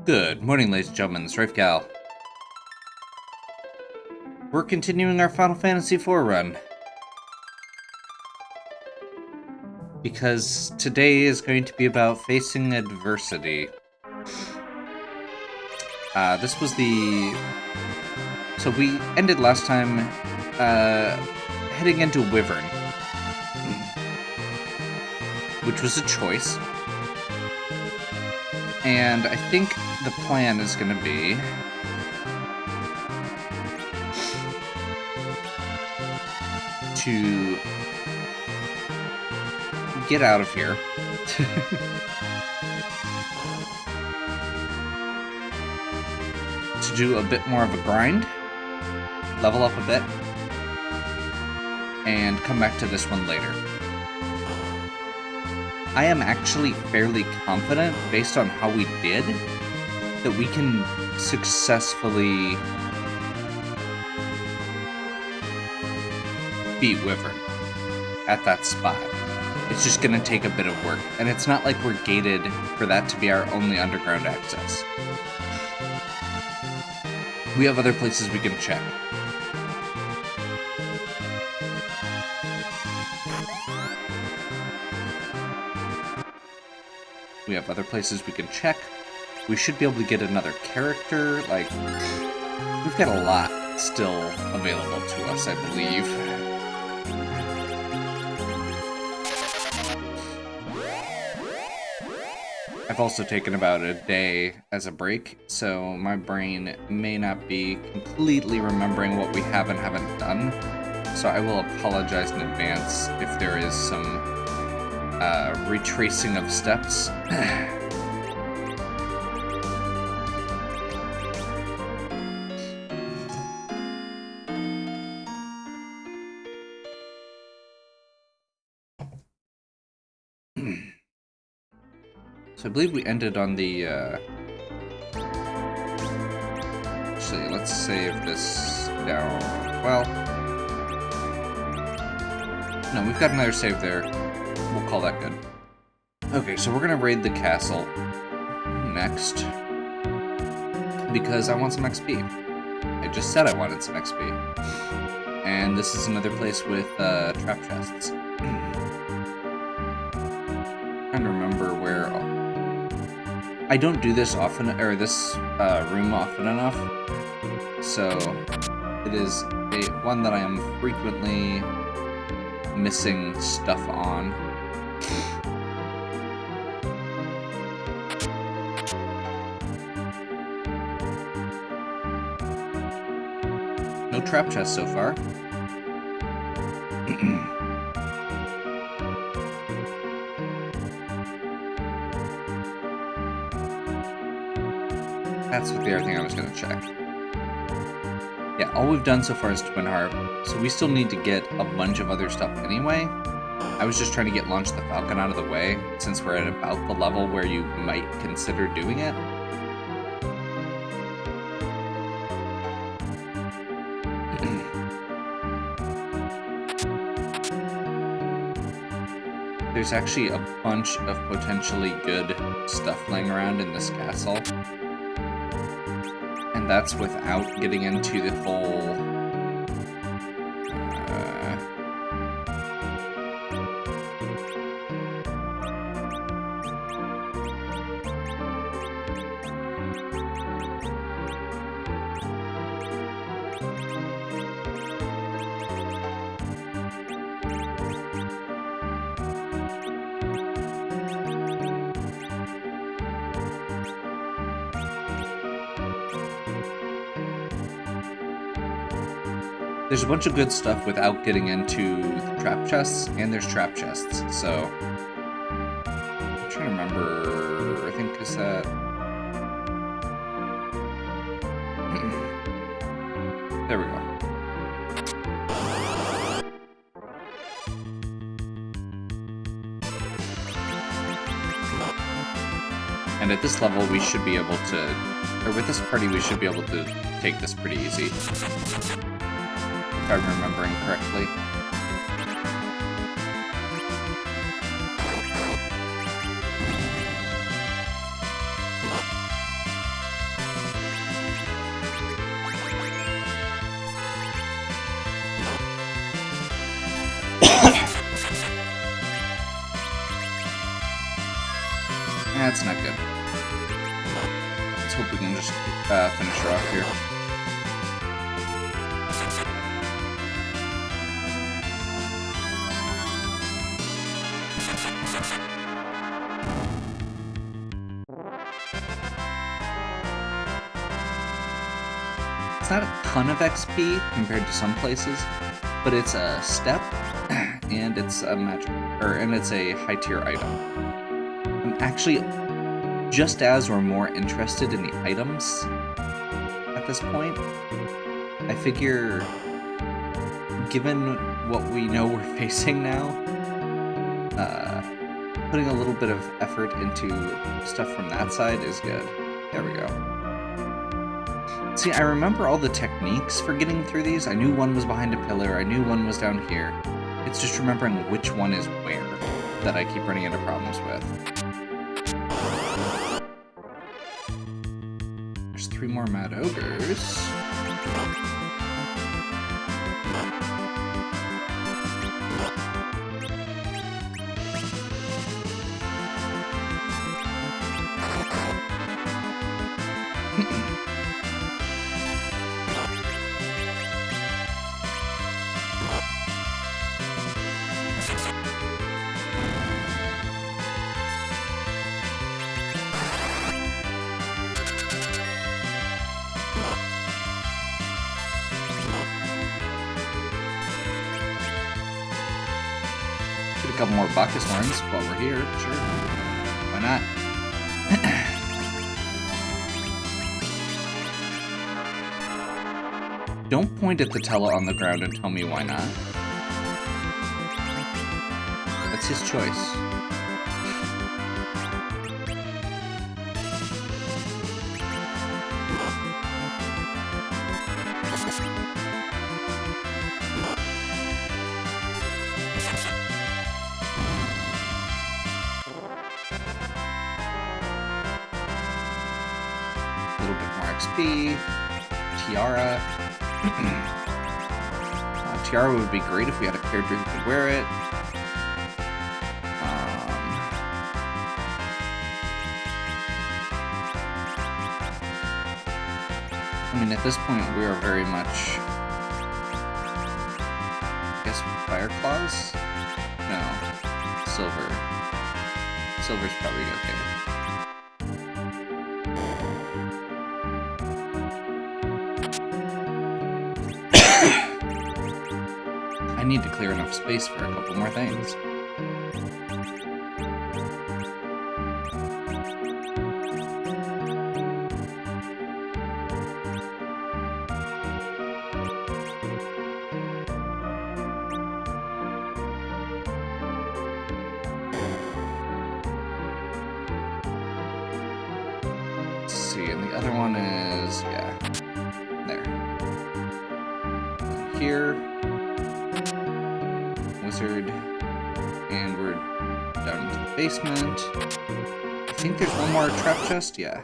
Good morning, ladies and gentlemen, it's Gal. We're continuing our Final Fantasy IV run. Because today is going to be about facing adversity. This was the... So we ended last time heading into Wyvern. Which was a choice. And I think the plan is going to be... to get out of here. To do a bit more of a grind, level up a bit, and come back to this one later. I am actually fairly confident, based on how we did, that we can successfully beat Wyvern at that spot. It's just going to take a bit of work, and it's not like we're gated for that to be our only underground access. We have other places we can check. We have other places we can check. We should be able to get another character. Like, we've got a lot still available to us, I believe. I've also taken about a day as a break, so my brain may not be completely remembering what we have and haven't done. So I will apologize in advance if there is some retracing of steps. So I believe we ended on the, actually, let's save this down. Well, no, we've got another save there. We'll call that good. Okay, so we're gonna raid the castle next, because I want some XP. I just said I wanted some XP. And this is another place with, trap chests. Trying to remember where... I don't do this often, or this room often enough, so it is one that I am frequently missing stuff on. No trap chest so far. That's what the other thing I was going to check. Yeah, all we've done so far is Twin Harp, so we still need to get a bunch of other stuff anyway. I was just trying to get Launch the Falcon out of the way, since we're at about the level where you might consider doing it. There's actually a bunch of potentially good stuff laying around in this castle. And that's without getting into the whole... There's a bunch of good stuff without getting into the trap chests, and there's trap chests, so... I'm trying to remember... I think is that... There we go. And at this level, we should be able to... Or with this party, we should be able to take this pretty easy. If I'm remembering correctly. that's not good. Let's hope we can just finish her off here. It's not a ton of XP compared to some places, but it's a step, and it's a magic, and it's a high tier item. I'm actually just as or more interested in the items at this point. I figure, given what we know we're facing now, putting a little bit of effort into stuff from that side is good. There we go. See, I remember all the techniques for getting through these. I knew one was behind a pillar, I knew one was down here. It's just remembering which one is where that I keep running into problems with. There's 3 more Mad Ogres. A couple more Bacchus horns while we're here, sure. Why not? Don't point at the Tella on the ground and tell me why not. That's his choice. Tiara. Tiara would be great if we had a character who could wear it. I mean, at this point, we are very much, I guess, Fire Claws? No. Silver. Silver's probably okay. I need to clear enough space for a couple more things. Let's see, and the other one is, yeah, there. And here. Wizard, and we're down into the basement. I think there's one more trap chest, yeah.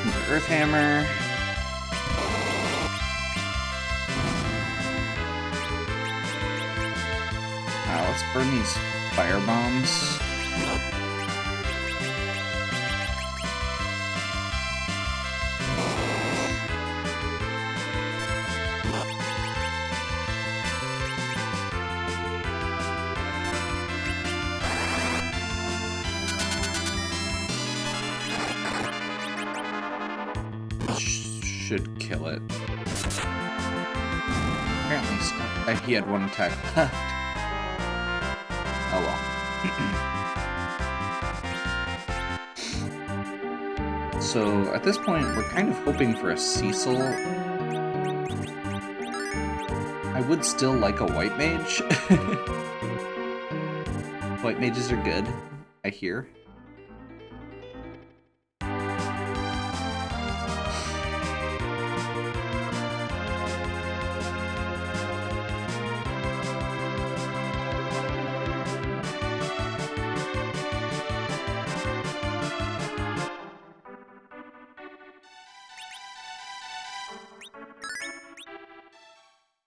The Earth Hammer. Let's burn these fire bombs. Should kill it. Apparently, he had one attack left. Oh well. So, at this point, we're kind of hoping for a Cecil. I would still like a White Mage. White Mages are good, I hear.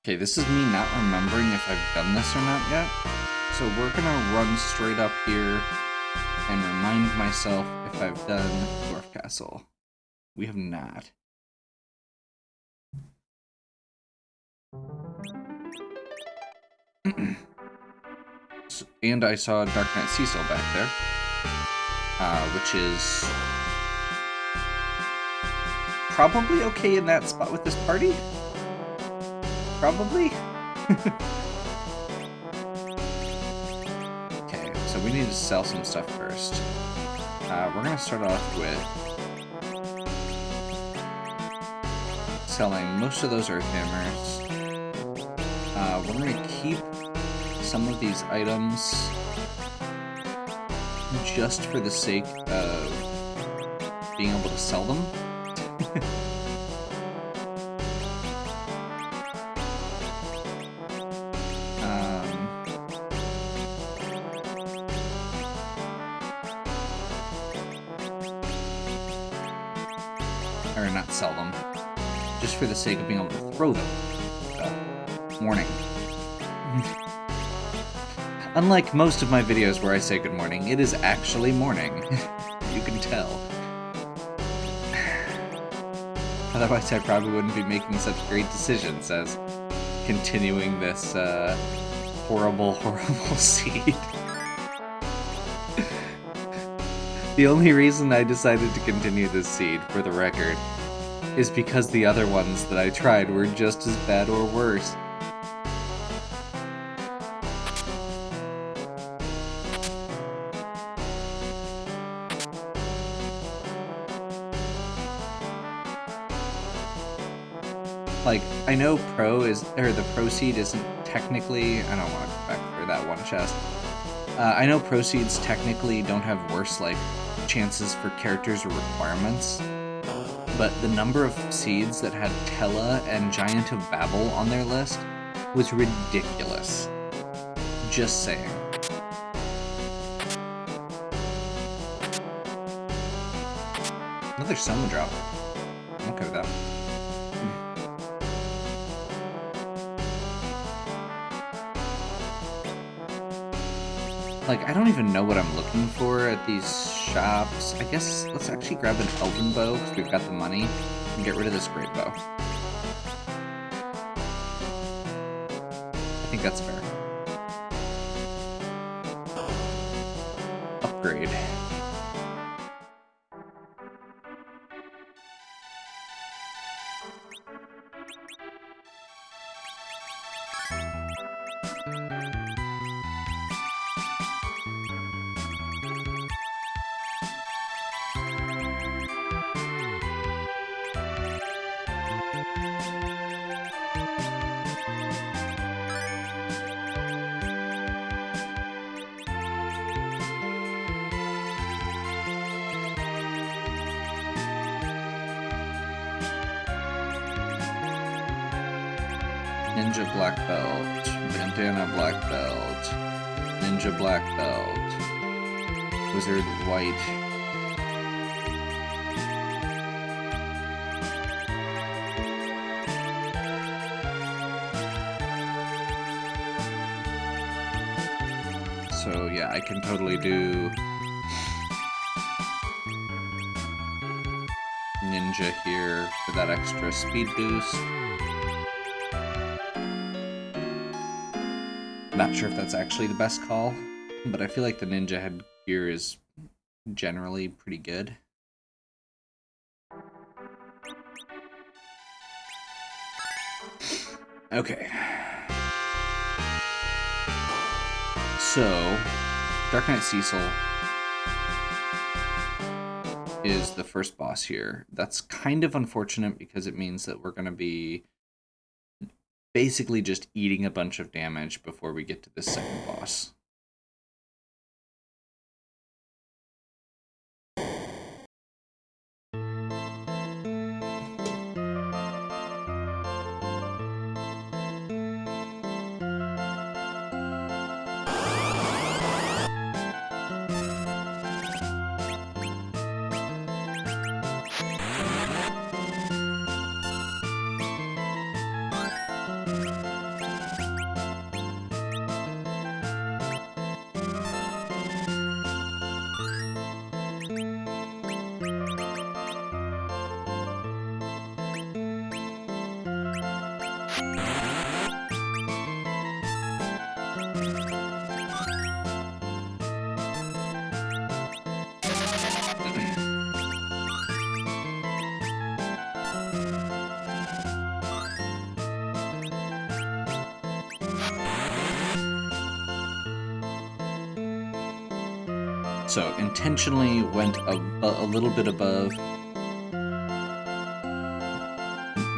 Okay, this is me not remembering if I've done this or not yet. So we're gonna run straight up here and remind myself if I've done Dwarf Castle. We have not. And I saw Dark Knight Cecil back there, which is probably okay in that spot with this party. Probably. Okay, so we need to sell some stuff first. We're gonna start off with selling most of those Earth Hammers. We're gonna keep some of these items just for the sake of being able to sell them. Or not sell them, just for the sake of being able to throw them. Morning. Unlike most of my videos where I say good morning, it is actually morning. You can tell. Otherwise, I probably wouldn't be making such great decisions as continuing this horrible, horrible seed. The only reason I decided to continue this seed, for the record, is because the other ones that I tried were just as bad or worse. Like, I know the Pro Seed isn't technically, I don't want to go back for that one chest. I know Pro Seeds technically don't have worse, like, chances for characters or requirements, but the number of seeds that had Tella and Giant of Babel on their list was ridiculous. Just saying. Another Soma drop. I'm okay with that. Like, I don't even know what I'm looking for at these shops. I guess let's actually grab an Elven Bow, because we've got the money, and get rid of this Great Bow. I think that's fair. Upgrade. Ninja Black Belt, Bandana Black Belt, Ninja Black Belt, Wizard White. So yeah, I can totally do Ninja here for that extra speed boost. Not sure if that's actually the best call, but I feel like the Ninja headgear is generally pretty good. Okay. So, Dark Knight Cecil is the first boss here. That's kind of unfortunate because it means that we're going to be basically just eating a bunch of damage before we get to the second boss. So intentionally went a little bit above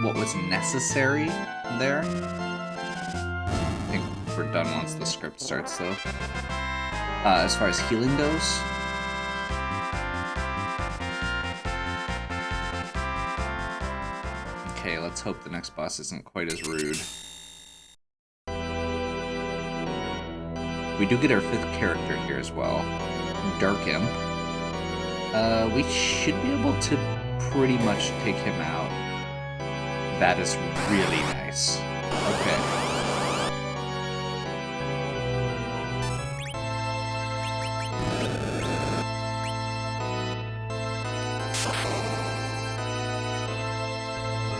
what was necessary there. I think we're done once the script starts, though. As far as healing goes, okay, let's hope the next boss isn't quite as rude. We do get our 5th character here as well, Dark Imp. We should be able to pretty much take him out. That is really nice. Okay.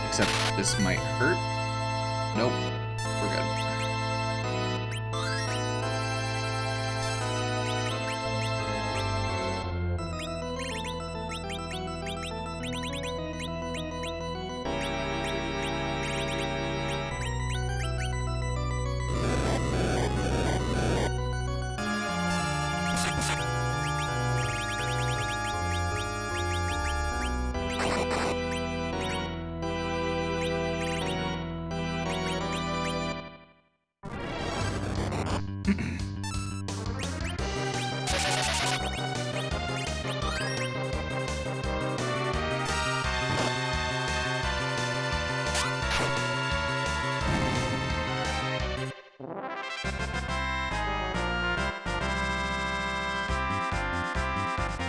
Except this might hurt. Nope. We're good.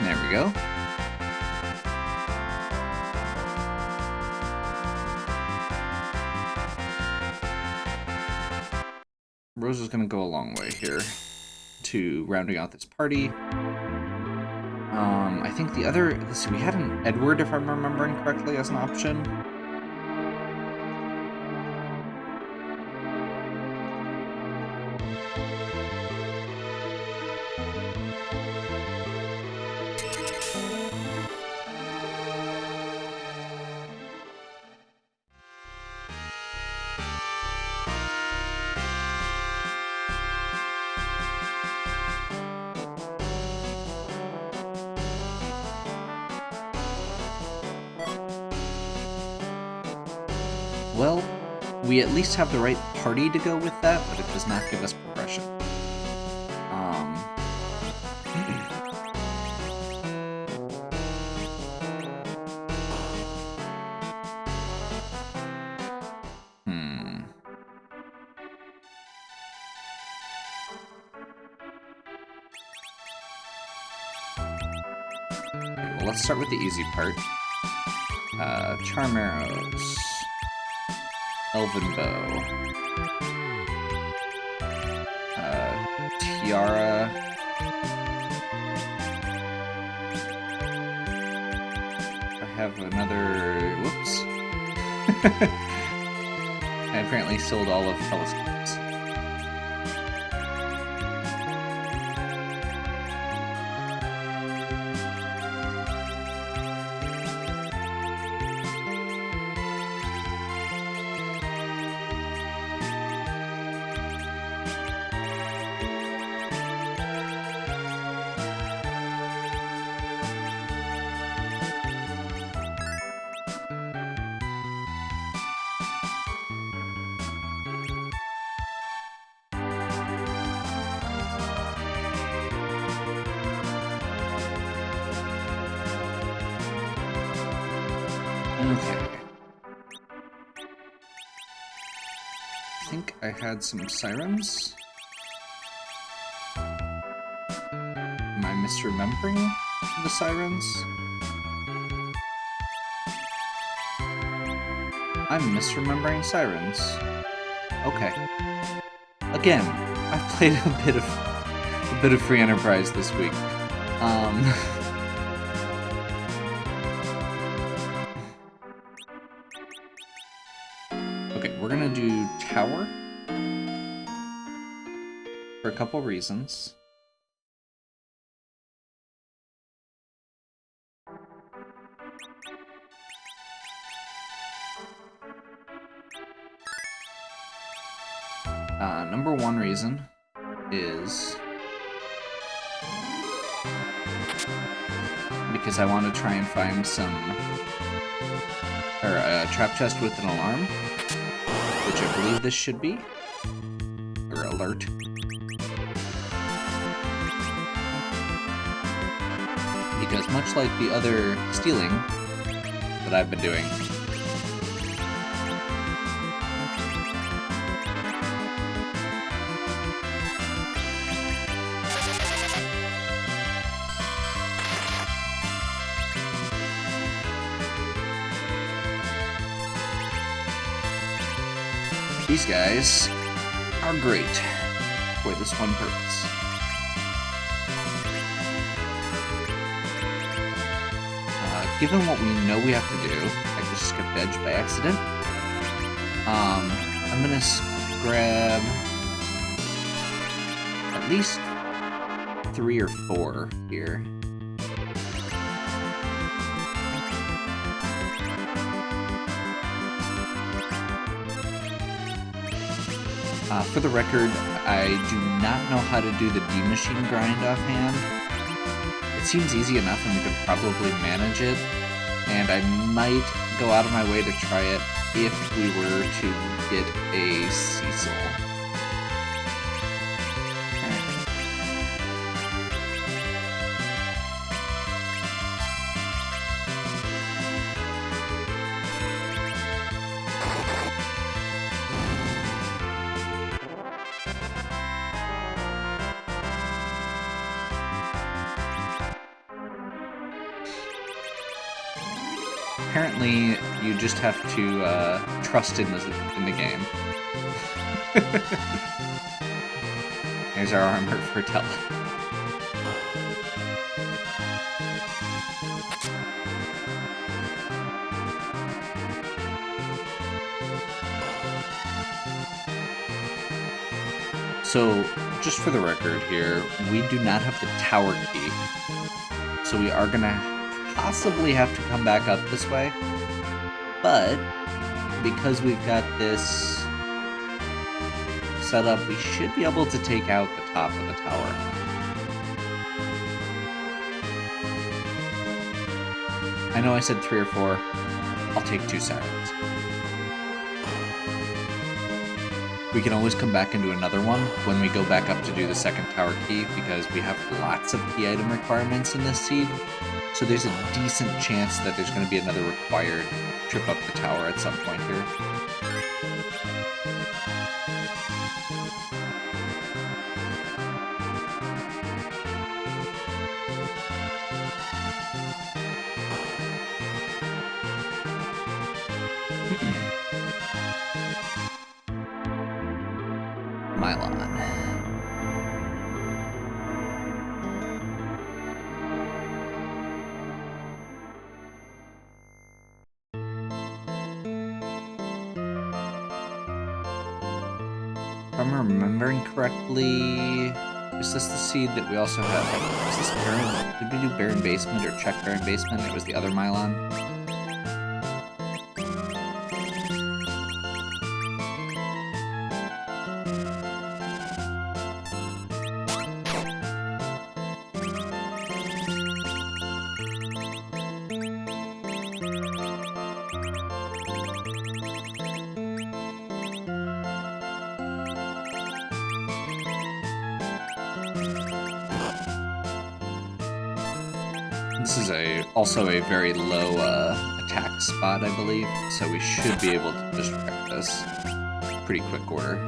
There we go. Rose is going to go a long way here to rounding out this party. I think the other... Let's see, we had an Edward, if I'm remembering correctly, as an option. Well, we at least have the right party to go with that, but it does not give us progression. Okay, well, let's start with the easy part. Charm arrows. Elven bow. Tiara. I have another... Whoops. I apparently sold all of telescopes. Okay. I think I had some sirens. Am I misremembering the sirens? I'm misremembering sirens. Okay. Again, I've played a bit of Free Enterprise this week. Okay, we're gonna do Tower for a couple reasons. Number one reason is because I want to try and find some... or a trap chest with an alarm, which I believe this should be. Or alert. Because much like the other stealing that I've been doing, these guys are great for this one purpose. Given what we know we have to do, I just skipped edge by accident. I'm gonna grab at least 3 or 4 here. For the record, I do not know how to do the D-Machine grind offhand. It seems easy enough and we could probably manage it, and I might go out of my way to try it if we were to get a Cecil. Apparently, you just have to trust in the game. Here's our armor for Tella. So, just for the record here, we do not have the tower key. So we are gonna possibly have to come back up this way, but because we've got this set up, we should be able to take out the top of the tower. I know I said 3 or 4. I'll take 2 sirens. We can always come back and do another one when we go back up to do the second tower key, because we have lots of key item requirements in this seed. So there's a decent chance that there's going to be another required trip up the tower at some point here. Mylon. If I'm remembering correctly, is this the seed that we also had? Was this Baron? Did we do Baron Basement or check Baron Basement? It was the other Mylon. This is also a very low attack spot, I believe, so we should be able to just wreck this pretty quick order.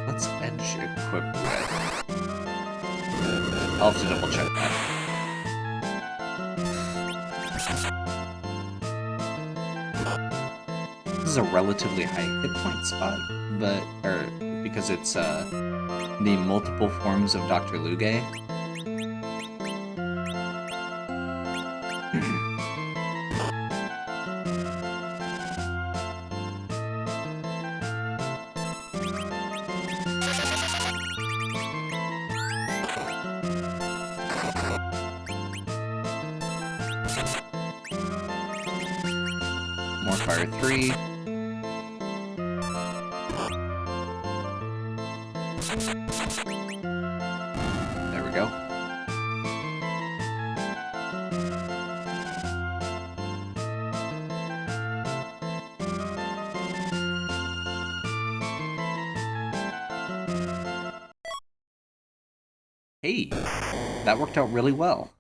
Let's edge equip with. I'll have to double check that. This is a relatively high hit point spot, because it's the multiple forms of Dr. Luge. fire 3. There we go. Hey, that worked out really well.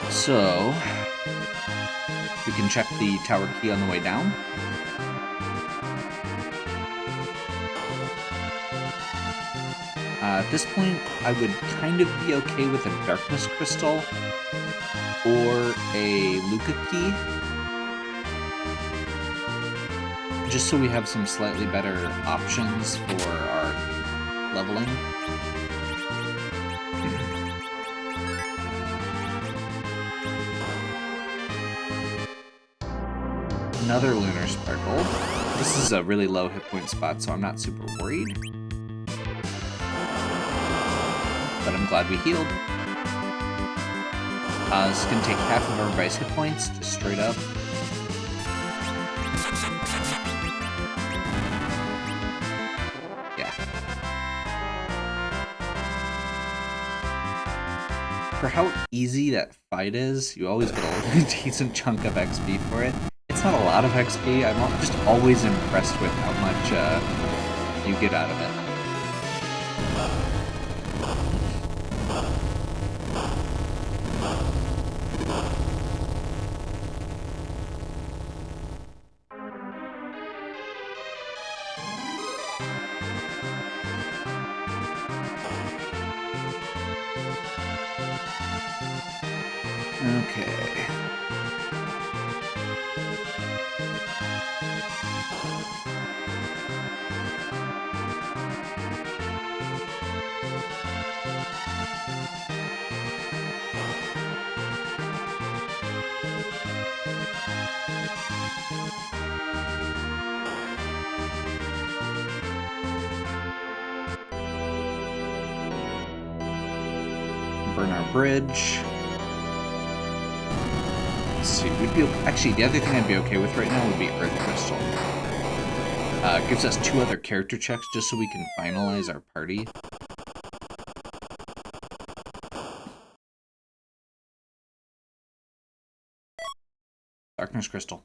So, we can check the tower key on the way down. At this point, I would kind of be okay with a darkness crystal or a Luca key, just so we have some slightly better options for our leveling. Another Lunar Sparkle. This is a really low hit point spot, so I'm not super worried. But I'm glad we healed. This is going to take half of everybody's hit points, just straight up. Yeah. For how easy that fight is, you always get a decent chunk of XP for it. It's not a lot of XP, I'm just always impressed with how much you get out of it. Okay. Burn our bridge. Let's see, we'd be actually the other thing I'd be okay with right now would be Earth Crystal. Gives us 2 other character checks just so we can finalize our party. Darkness Crystal.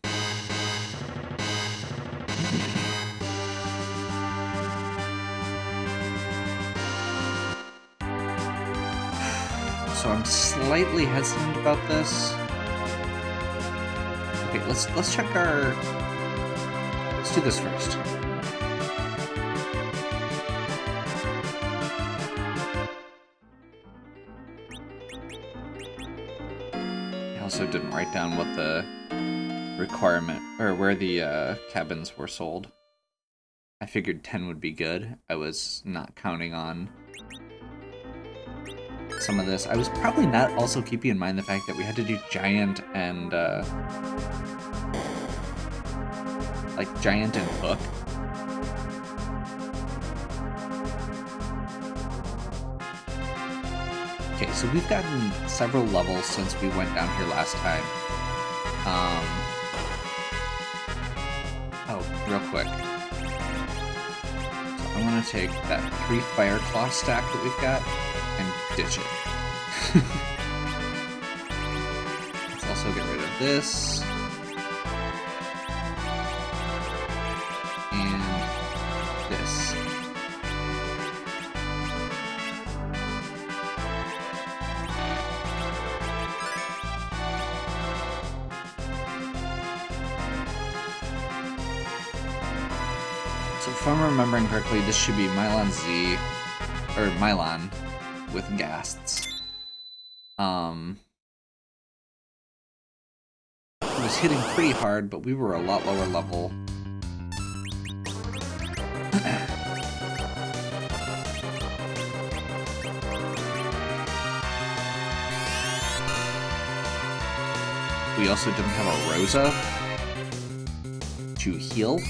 So I'm slightly hesitant about this. Okay, let's check our... Let's do this first. I also didn't write down what the requirement, or where the cabins were sold. I figured 10 would be good. I was not counting on some of this. I was probably not also keeping in mind the fact that we had to do Giant and like Giant and Hook. Okay, so we've gotten several levels since we went down here last time. Oh, real quick. So I want to take that 3 Fire Claw stack that we've got and ditch it. Let's also get rid of this. And this. So if I'm remembering correctly, this should be Mylon Z, or Mylon with Ghasts. It was hitting pretty hard, but we were a lot lower level. We also didn't have a Rosa to heal.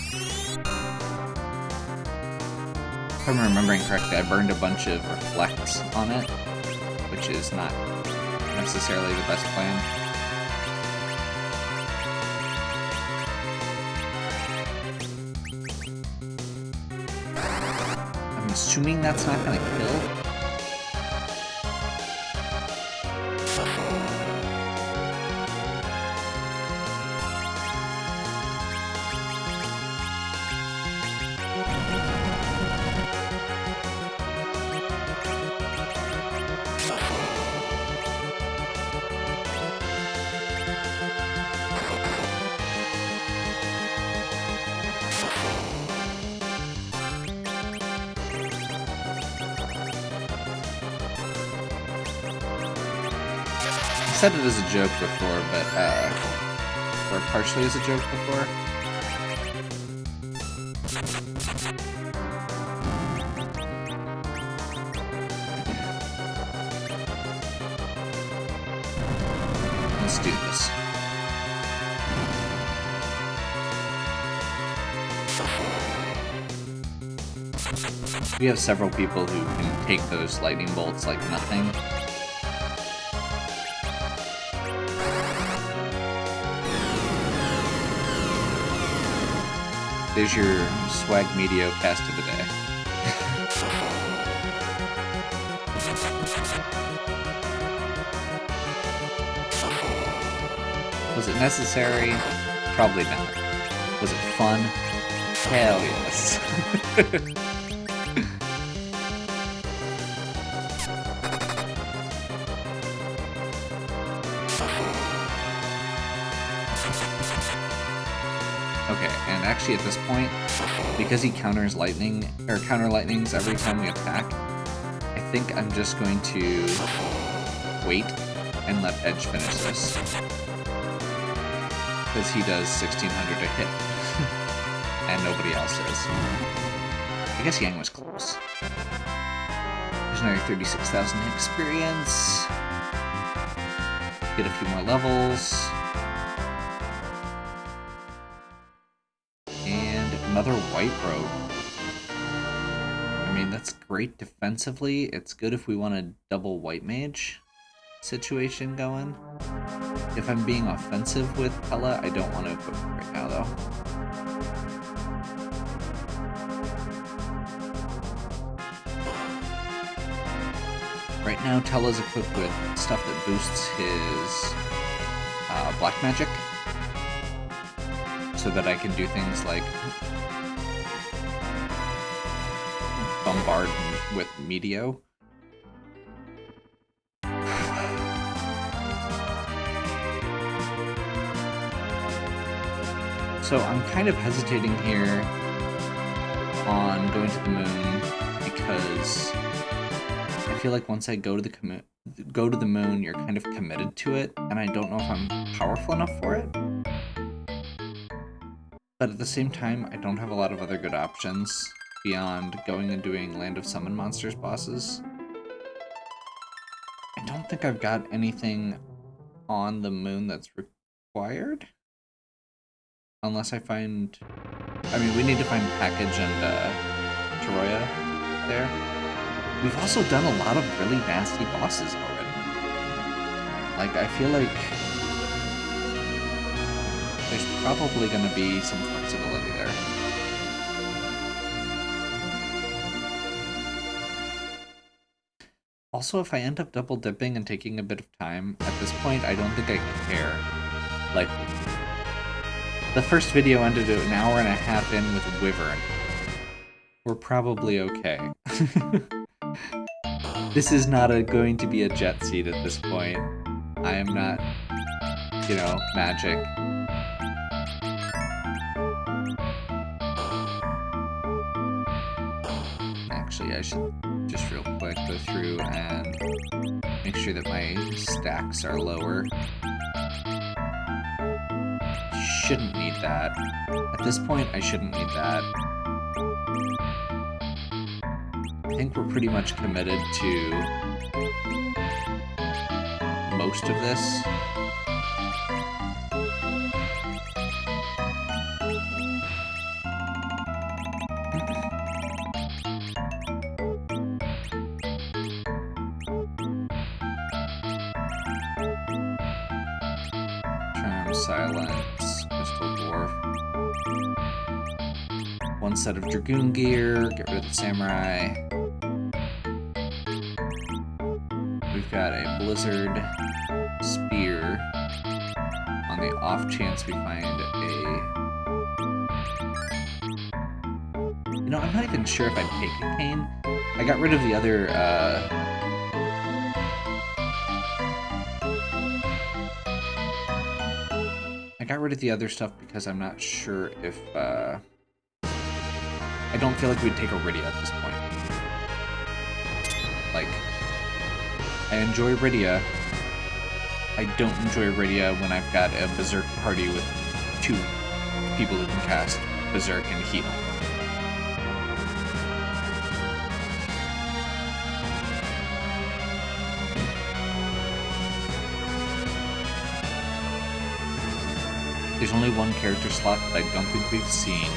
If I'm remembering correctly, I burned a bunch of reflects on it, which is not necessarily the best plan. I'm assuming that's not going to kill. I said it as a joke before, but, or partially as a joke before. Let's do this. We have several people who can take those lightning bolts like nothing. There's your swag medio cast of the day. Was it necessary? Probably not. Was it fun? Hell yes. Okay, and actually at this point, because he counters lightning, or counter lightnings every time we attack, I think I'm just going to wait and let Edge finish this. Because he does 1600 to hit, and nobody else is. I guess Yang was close. There's another 36,000 experience. Get a few more levels. Another white road. I mean, that's great defensively. It's good if we want a double white mage situation going. If I'm being offensive with Pella, I don't want to equip it right now, though. Right now, Tella's equipped with stuff that boosts his black magic, so that I can do things like bombard with Meteo. So I'm kind of hesitating here on going to the moon because I feel like once I go to the moon, you're kind of committed to it, and I don't know if I'm powerful enough for it. But at the same time, I don't have a lot of other good options beyond going and doing Land of Summon Monsters bosses. I don't think I've got anything on the moon that's required. Unless I find... I mean, we need to find Package and Toroya there. We've also done a lot of really nasty bosses already. Like, I feel like there's probably going to be some flexibility there. Also, if I end up double dipping and taking a bit of time, at this point, I don't think I care. Like, the first video ended an hour and a half in with Wyvern. We're probably okay. This is not going to be a jet seat at this point. I am not, you know, magic. Actually, I should just real quick go through and make sure that my stacks are lower. Shouldn't need that. At this point, I shouldn't need that. I think we're pretty much committed to most of this. Silence, Crystal Dwarf. One set of Dragoon gear, get rid of the Samurai. We've got a Blizzard Spear on the off chance we find a... You know, I'm not even sure if I'd take a cane. I got rid of the other, I got rid of the other stuff because I'm not sure if, I don't feel like we'd take Iridia at this point. Like, I enjoy Iridia. I don't enjoy Iridia when I've got a Berserk party with 2 people who can cast Berserk and heal. There's only one character slot that I don't think we've seen.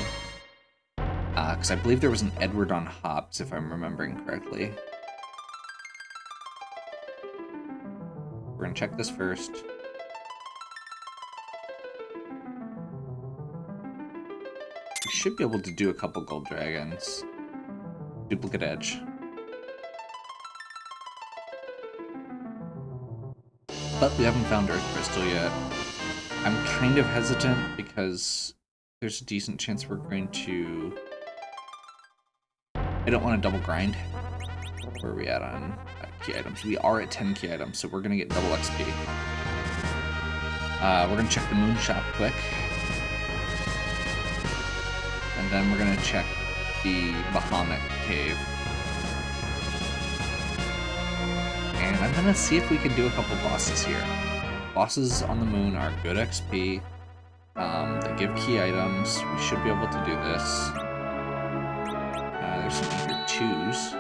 Because I believe there was an Edward on Hobbs, if I'm remembering correctly. We're gonna check this first. We should be able to do a couple gold dragons. Duplicate edge. But we haven't found Earth Crystal yet. I'm kind of hesitant because there's a decent chance we're going to... I don't want to double grind. Where are we at on key items? We are at 10 key items, so we're going to get double XP. We're going to check the moon shop quick. And then we're going to check the Bahamut cave. And I'm going to see if we can do a couple bosses here. Bosses on the moon are good XP. They give key items. We should be able to do this. There's some Ether 2s.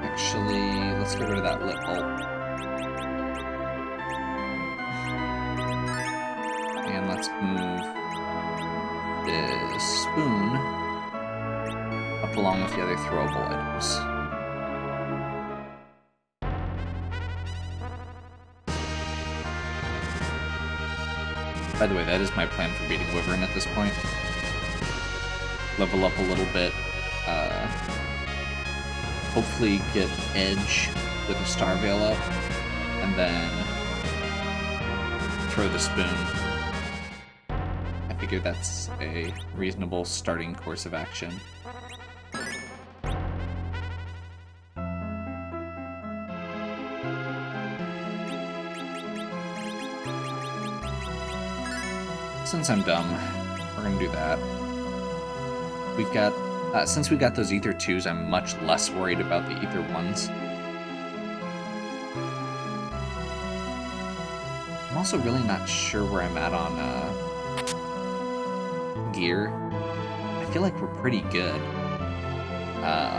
Actually, let's get rid of that lit bulb. And let's move this spoon up along with the other throwable items. By the way, that is my plan for beating Wyvern at this point. Level up a little bit. Hopefully get Edge with a Star Veil up, and then throw the spoon. I figure that's a reasonable starting course of action. Since I'm dumb, we're gonna do that. We've got, since we got those Ether 2s, I'm much less worried about the Ether 1s. I'm also really not sure where I'm at on gear. I feel like we're pretty good.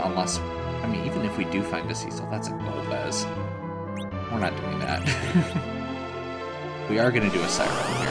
Unless, I mean, even if we do find a Cecil, that's a gold bez. We're not doing that. We are gonna do a Siren here.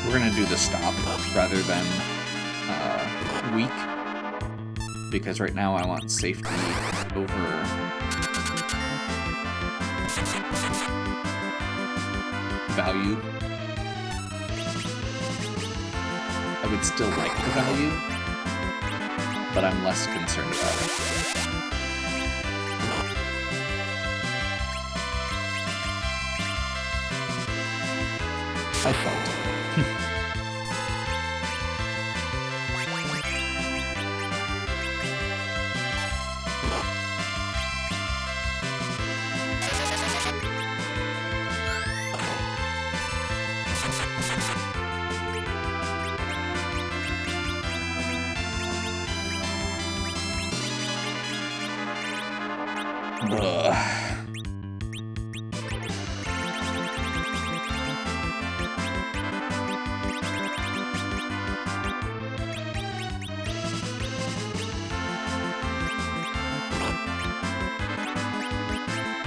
We're gonna do the stop rather than weak, because right now I want safety over value. I would still like the value, but I'm less concerned about it. I felt.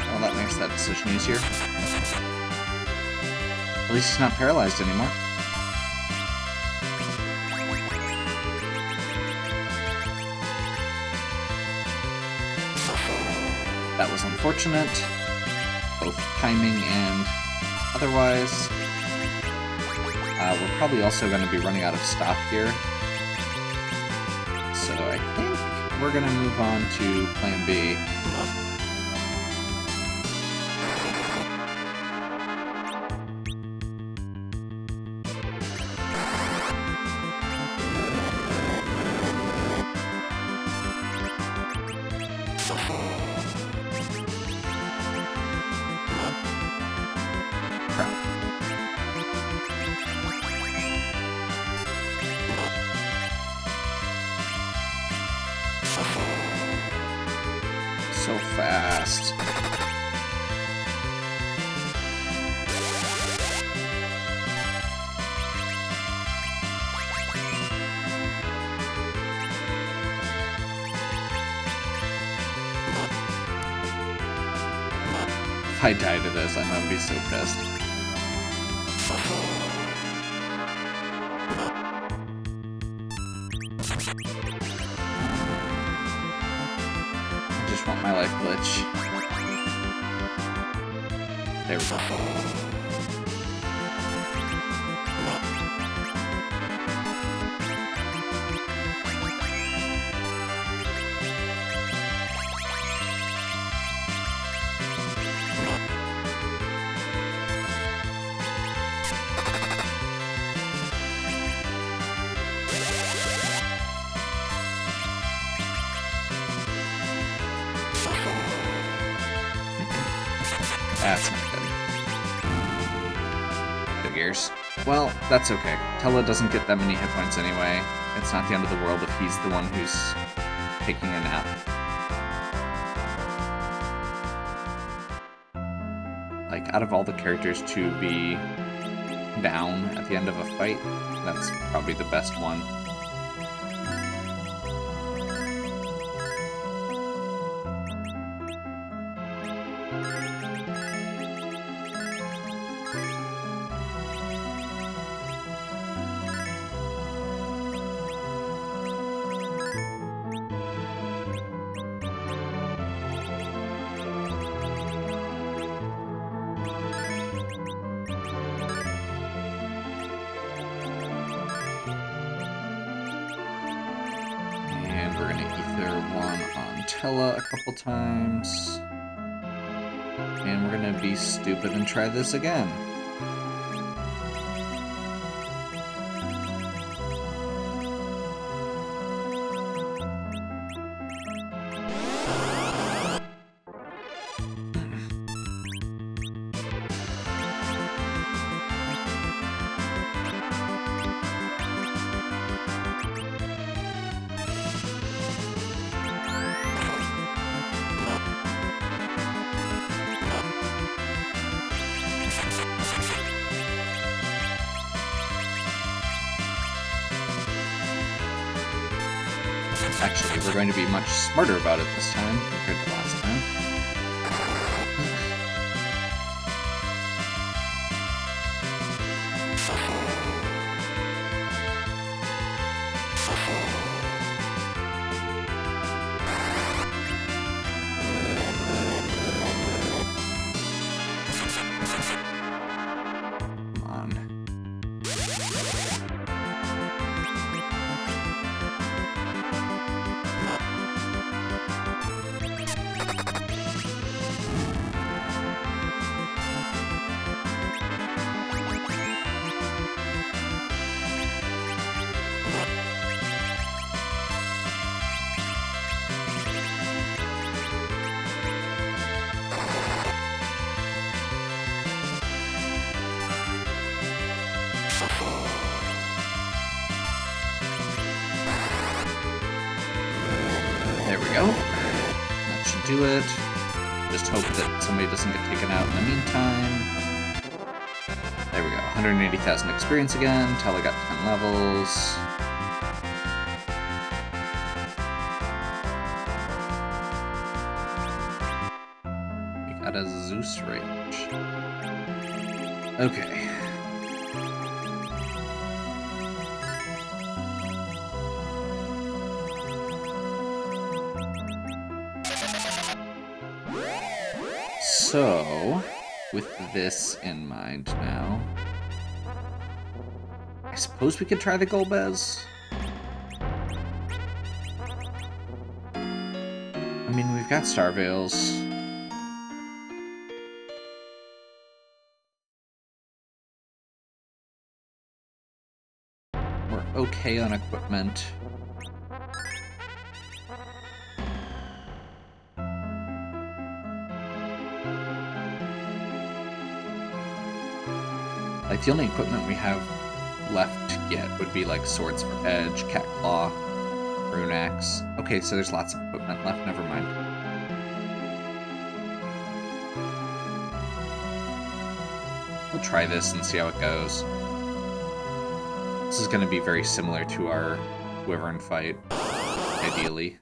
Well, that makes that decision easier. At least he's not paralyzed anymore. That was unfortunate, both timing and otherwise. We're probably also going to be running out of stock here. So I think we're going to move on to Plan B. So fast. If I die to this, I'm gonna be so pissed. I just want my life glitch. There we go. That's not good. Figures. Well, that's okay. Tella doesn't get that many hit points anyway. It's not the end of the world if he's the one who's taking a nap. Like, out of all the characters to be down at the end of a fight, that's probably the best one. We're gonna ether one on Tella a couple times. And we're gonna be stupid and try this again. Actually, we're going to be much smarter about it this time compared to last time. Come on. go. That should do it. Just hope that somebody doesn't get taken out in the meantime. There we go. 180,000 experience again. Tala got 10 levels. We got a Zeus Rage. Okay. So, with this in mind now, I suppose we could try the Golbez. I mean, we've got Starveils. We're okay on equipment. Like, the only equipment we have left to get would be, like, Swords for Edge, Cat Claw, Rune Axe. Okay, so there's lots of equipment left, never mind. We'll try this and see how it goes. This is going to be very similar to our Wyvern fight, ideally.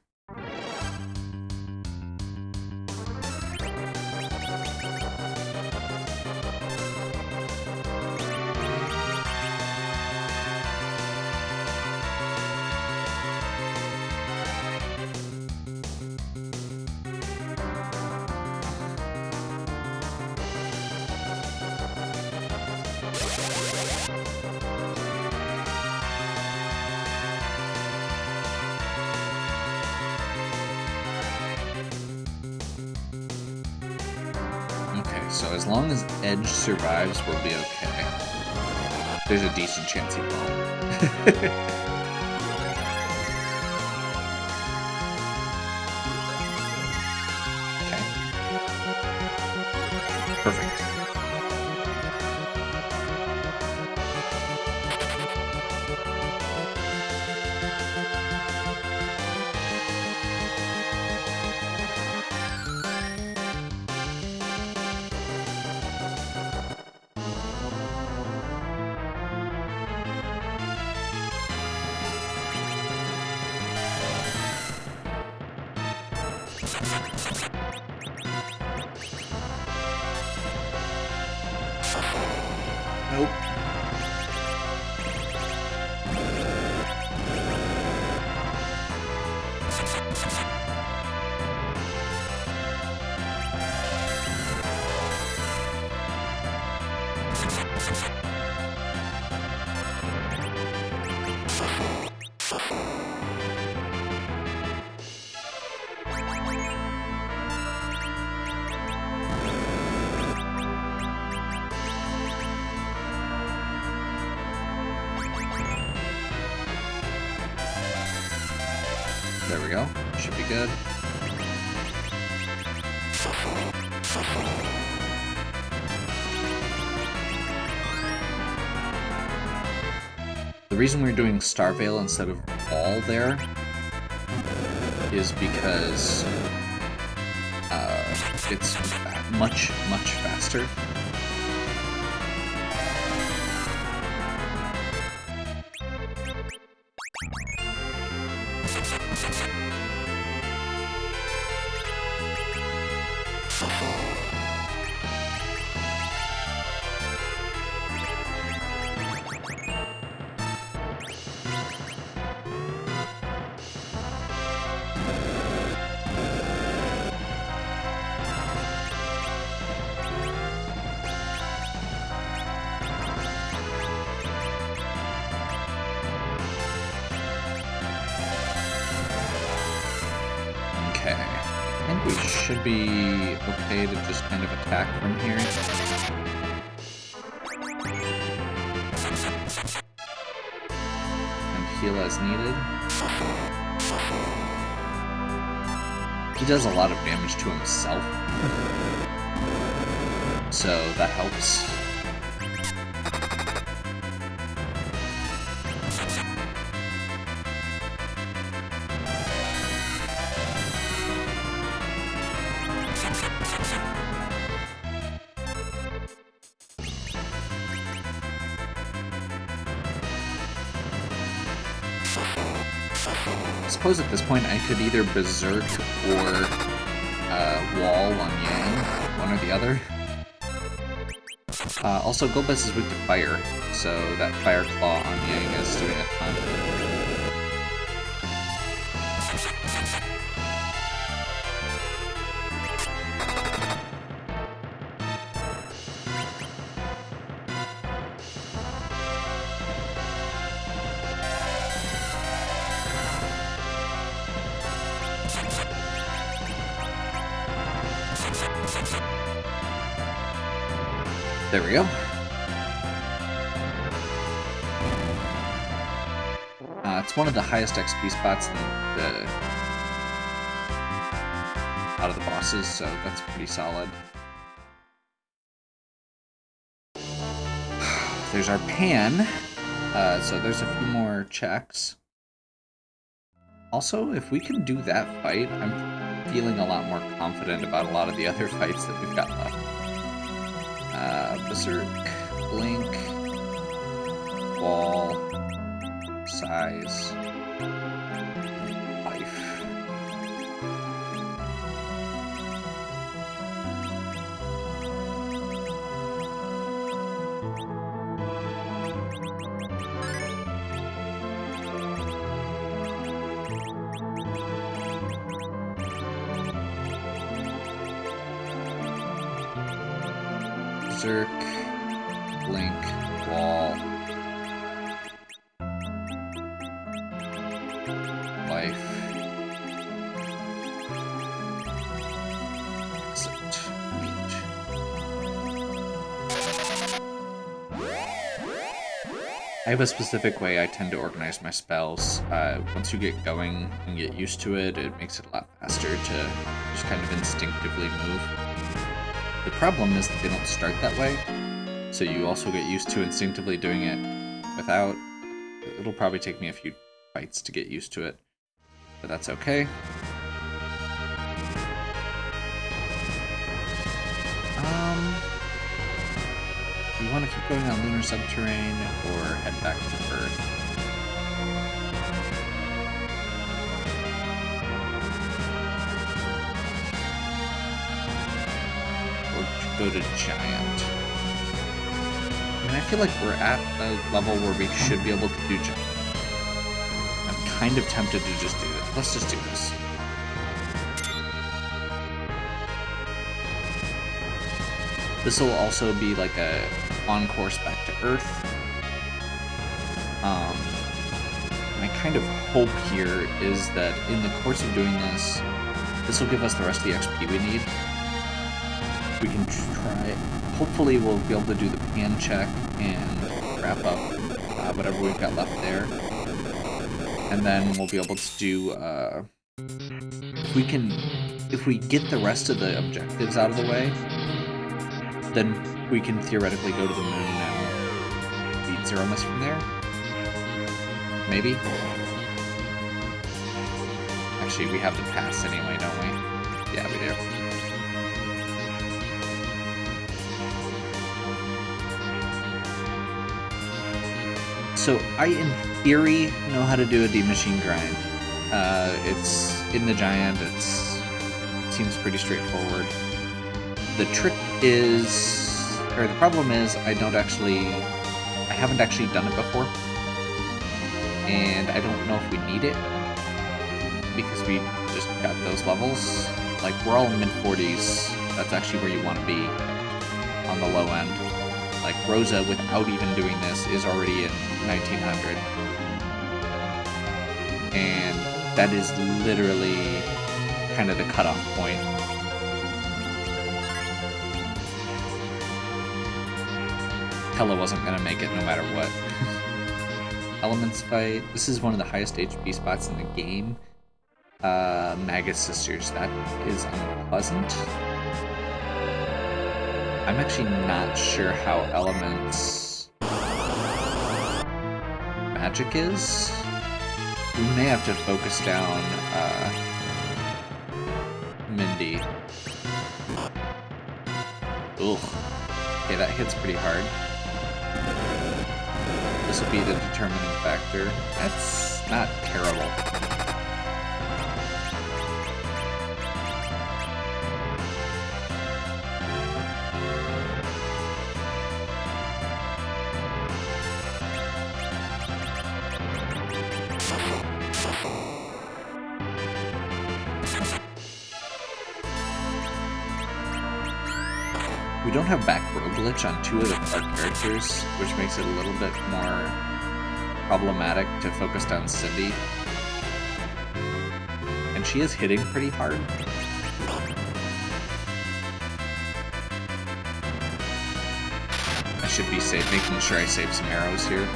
So as long as Edge survives, we'll be okay. There's a decent chance he won't. Okay. Perfect. Nope. There we go. Should be good. The reason we're doing Starveil instead of all there is because it's much faster. Okay, I think we should be okay to just kind of attack from here. And heal as needed. He does a lot of damage to himself, so that helps. I suppose at this point I could either Berserk or Wall on Yang, one or the other. Also, Golbez is weak to fire, so that Fire Claw on Yang is doing a ton. There we go. It's one of the highest XP spots out of the bosses, so that's pretty solid. There's our pan. So there's a few more checks. Also, if we can do that fight, I'm feeling a lot more confident about a lot of the other fights that we've got left. Berserk, Blink, Wall, Size, Life. Berserk, Blink, Wall, Life, Exit, Meat. I have a specific way I tend to organize my spells. Once you get going and get used to it, it makes it a lot faster to just kind of instinctively move. The problem is that they don't start that way, so you also get used to instinctively doing it without. It'll probably take me a few fights to get used to it, but that's okay. We want to keep going on Lunar Subterrane or head back to Earth. Go to Giant. I mean, I feel like we're at a level where we should be able to do Giant. I'm kind of tempted to just do it. Let's just do this. This will also be like a on course back to Earth. My kind of hope here is that in the course of doing this, this will give us the rest of the XP we need. We can try. Hopefully we'll be able to do the pan check and wrap up whatever we've got left there. And then we'll be able to do, if we get the rest of the objectives out of the way, then we can theoretically go to the moon and beat Zeromus from there. Maybe? Actually, we have the pass anyway, don't we? Yeah, we do. So I, in theory, know how to do a D-Machine grind. It's in the Giant, it seems pretty straightforward. The trick is, or the problem is, I haven't actually done it before. And I don't know if we need it, because we just got those levels. Like, we're all mid-40s, that's actually where you want to be on the low end. Like, Rosa, without even doing this, is already in 1900. And that is literally kind of the cutoff point. Hella wasn't going to make it no matter what. Elements fight. This is one of the highest HP spots in the game. Magus Sisters. That is unpleasant. I'm actually not sure how Elements magic is. We may have to focus down Mindy. Ugh. Okay, that hits pretty hard. This will be the determining factor. That's not terrible. We don't have back row glitch on 2 of our characters, which makes it a little bit more problematic to focus down Cindy. And she is hitting pretty hard. I should be making sure I save some arrows here.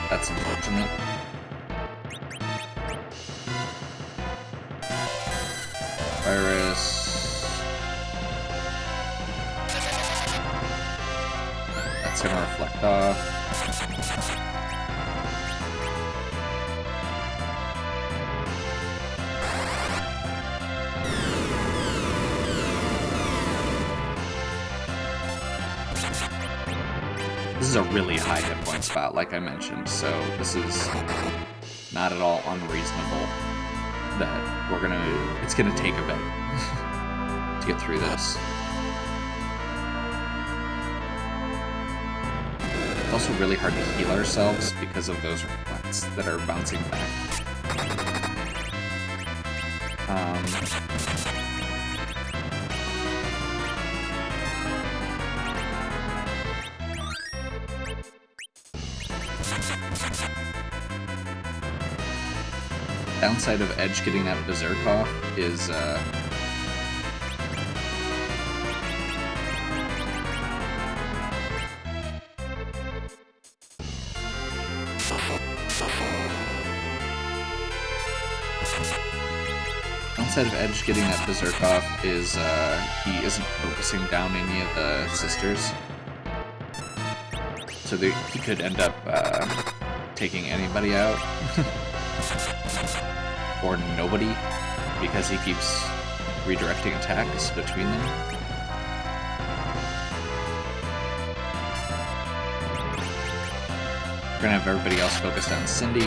That's unfortunate. Virus. That's gonna reflect off. This is a really high hit point spot, like I mentioned, so this is not at all unreasonable that it's gonna take a bit to get through this. It's also really hard to heal ourselves because of those reflects that are bouncing back. Downside of Edge getting that Berserk off is he isn't focusing down any of the sisters, so he could end up taking anybody out. Or nobody, because he keeps redirecting attacks between them. We're gonna have everybody else focused on Cindy.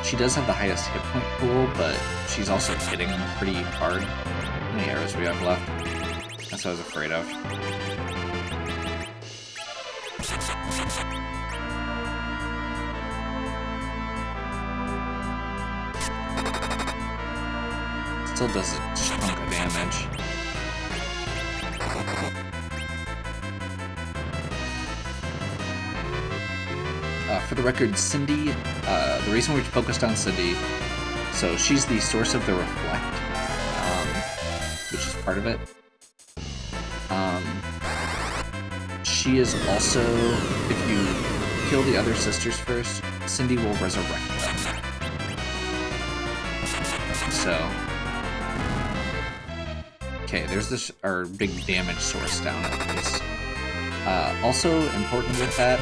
She does have the highest hit point pool, but she's also hitting pretty hard. How many arrows we have left? That's what I was afraid of. Still does a chunk of damage. For the record, Cindy, the reason we focused on Cindy, so she's the source of the reflect, which is part of it. She is also, if you kill the other sisters first, Cindy will resurrect them. So, okay, there's our big damage source down at least. Also important with that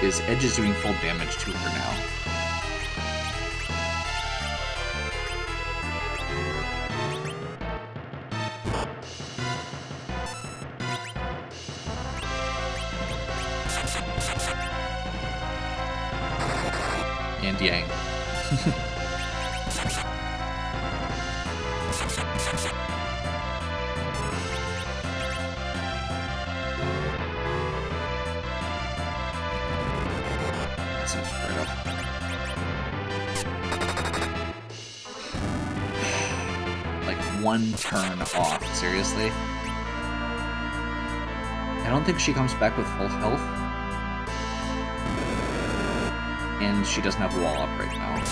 is Edge is doing full damage to her now. And Yang. One turn off, seriously? I don't think she comes back with full health. And she doesn't have a wall up right now.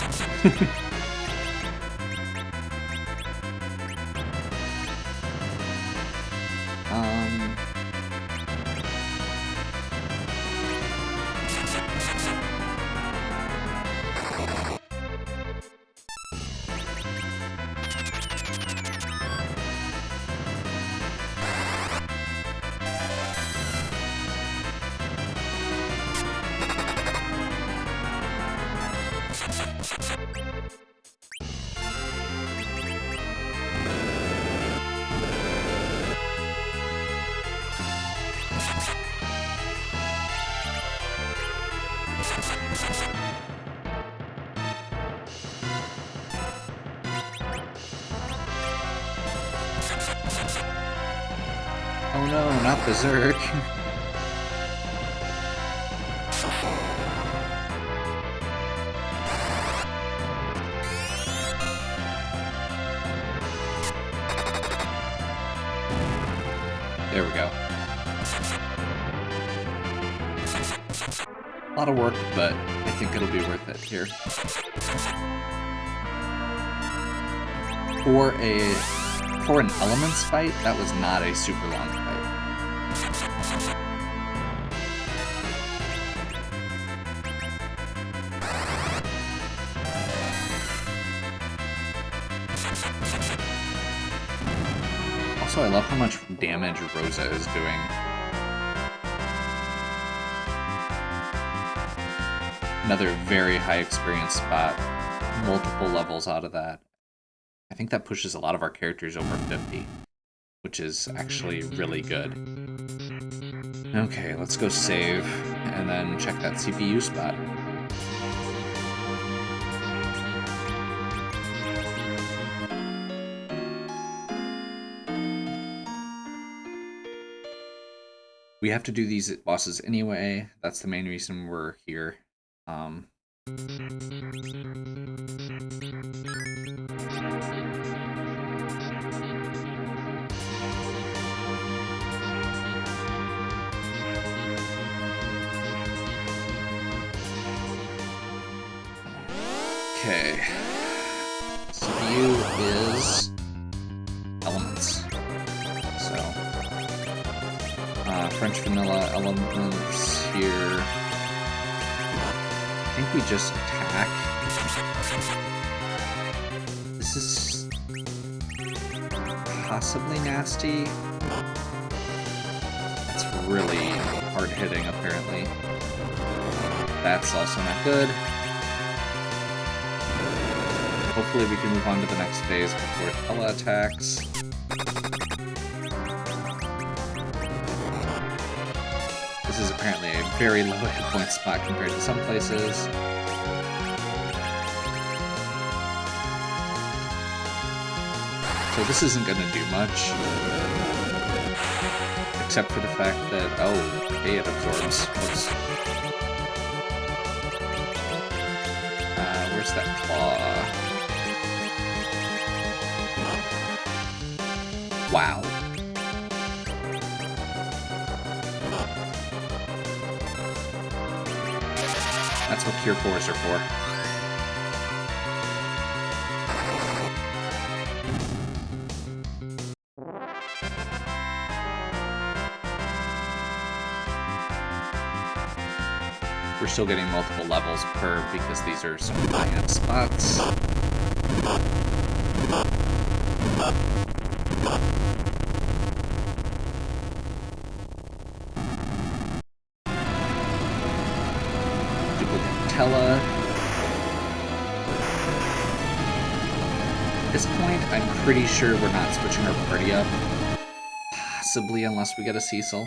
Oh no, not Berserk. There we go. A lot of work, but I think it'll be worth it here. For an elements fight, that was not a super long fight. Also, I love how much damage Rosa is doing. Another very high experience spot. Multiple levels out of that. I think that pushes a lot of our characters over 50, which is actually really good. Okay, let's go save, and then check that CPU spot. We have to do these bosses anyway. That's the main reason we're here. Okay. CPU is elements. So, French vanilla elements here. I think we just attack. This is possibly nasty. That's really hard hitting, apparently. That's also not good. Hopefully we can move on to the next phase before Tella attacks. This is apparently a very low hit point spot compared to some places. So this isn't going to do much. Except for the fact that, oh, hey, it absorbs. Whoops. Where's that claw? Wow. That's what Cure 4s are for. We're still getting multiple levels per because these are some high-end spots. Tella. At this point, I'm pretty sure we're not switching our party up. Possibly, unless we get a Cecil.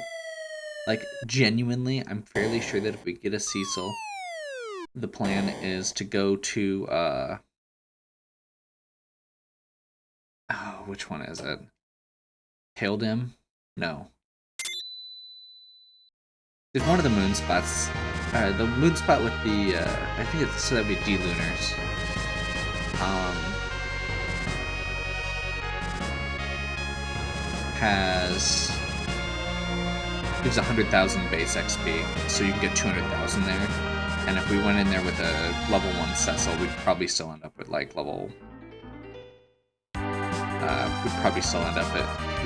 Like, genuinely, I'm fairly sure that if we get a Cecil, the plan is to go to, oh, which one is it? Haildim? No. There's one of the moon spots. The moon spot with the, I think it's, so that'd be D-Lunars. Gives 100,000 base XP, so you can get 200,000 there. And if we went in there with a level 1 Cecil, we'd probably still end up with like level... we'd probably still end up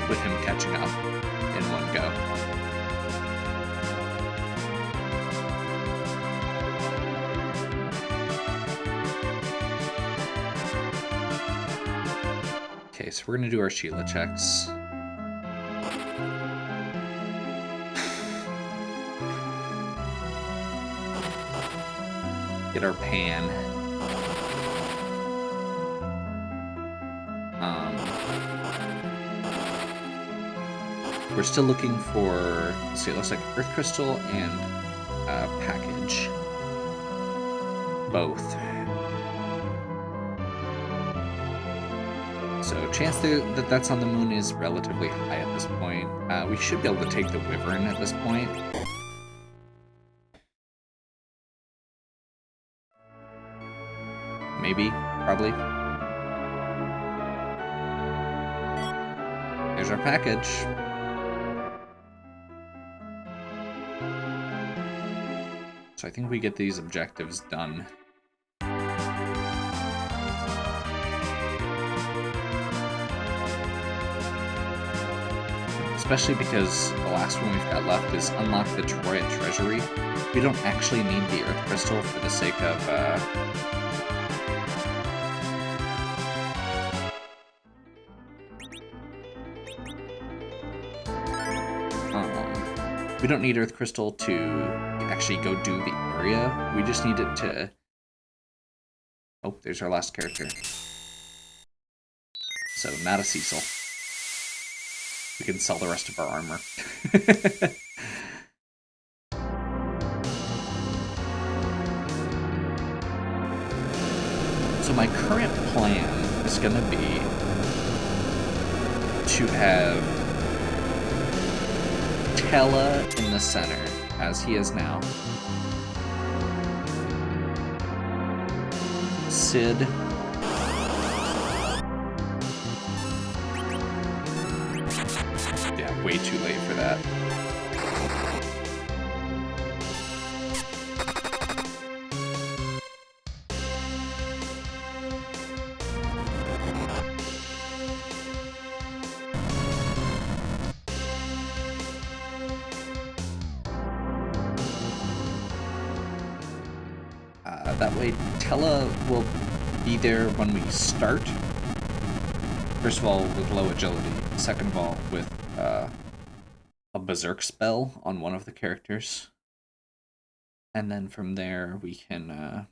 with him catching up in one go. Okay, so we're gonna do our Sheila checks. Get our pan. We're still looking for, let's see, it looks like Earth Crystal and Package. Both. So chance that that's on the moon is relatively high at this point. We should be able to take the Wyvern at this point. Maybe, probably. There's our package. So I think we get these objectives done. Especially because the last one we've got left is unlock the Troya Treasury. We don't actually need the Earth Crystal for the sake of we don't need Earth Crystal to actually go do the area. We just need it to... Oh, there's our last character. So, not a Cecil. We can sell the rest of our armor. So my current plan is going to be to have Tella in the center, as he is now. Sid. Yeah, way too late for that. That way, Tella will be there when we start. First of all, with low agility. Second of all, with a berserk spell on one of the characters. And then from there, we can...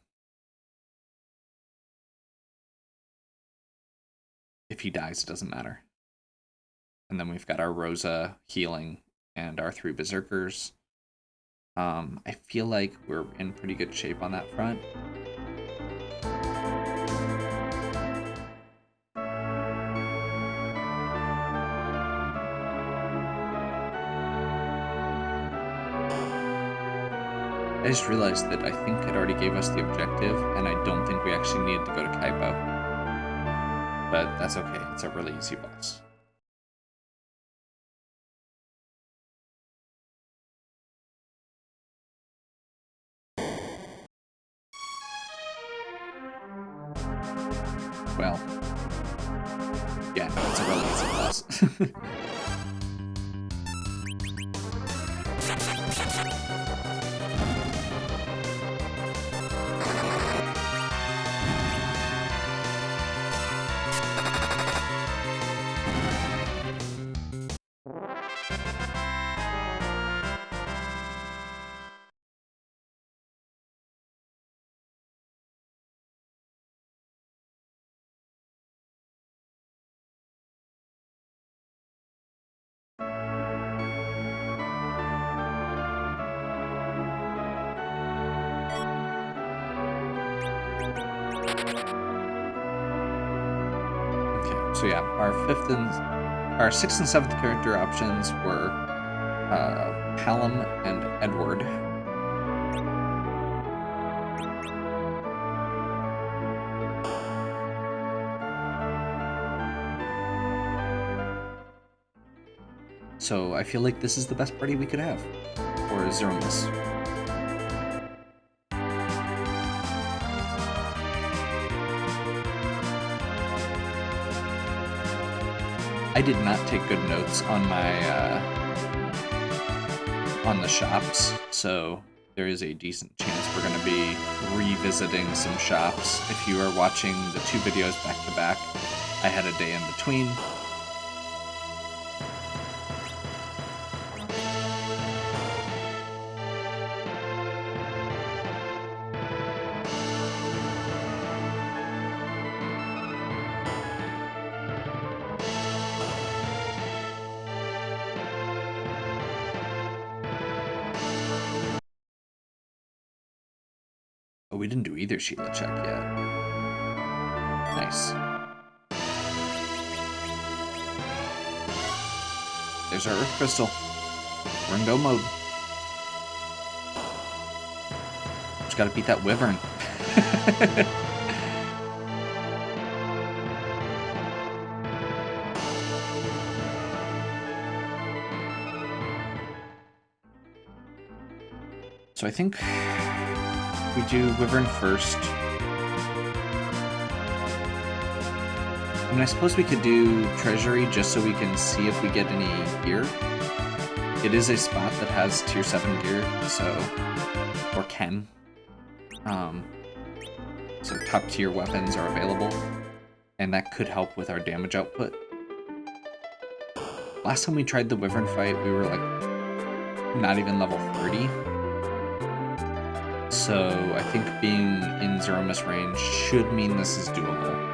if he dies, it doesn't matter. And then we've got our Rosa healing and our 3 berserkers. I feel like we're in pretty good shape on that front. I just realized that I think it already gave us the objective, and I don't think we actually needed to go to Kaipo. But that's okay, it's a really easy boss. Well, yeah, no, it's a really easy boss. So yeah, our 6th and 7th character options were Hallam and Edward. So I feel like this is the best party we could have. Or Zermus. I did not take good notes on my on the shops, so there is a decent chance we're going to be revisiting some shops. If you are watching the 2 videos back to back, I had a day in between. Oh, we didn't do either Sheila check yet. Nice. there's our Earth Crystal. We're in go mode. Just gotta beat that Wyvern. So I think we do Wyvern first. I mean, I suppose we could do Treasury just so we can see if we get any gear. It is a spot that has tier 7 gear, so... or can. So top tier weapons are available, and that could help with our damage output. Last time we tried the Wyvern fight, we were like not even level 30. So I think being in Zero Miss range should mean this is doable.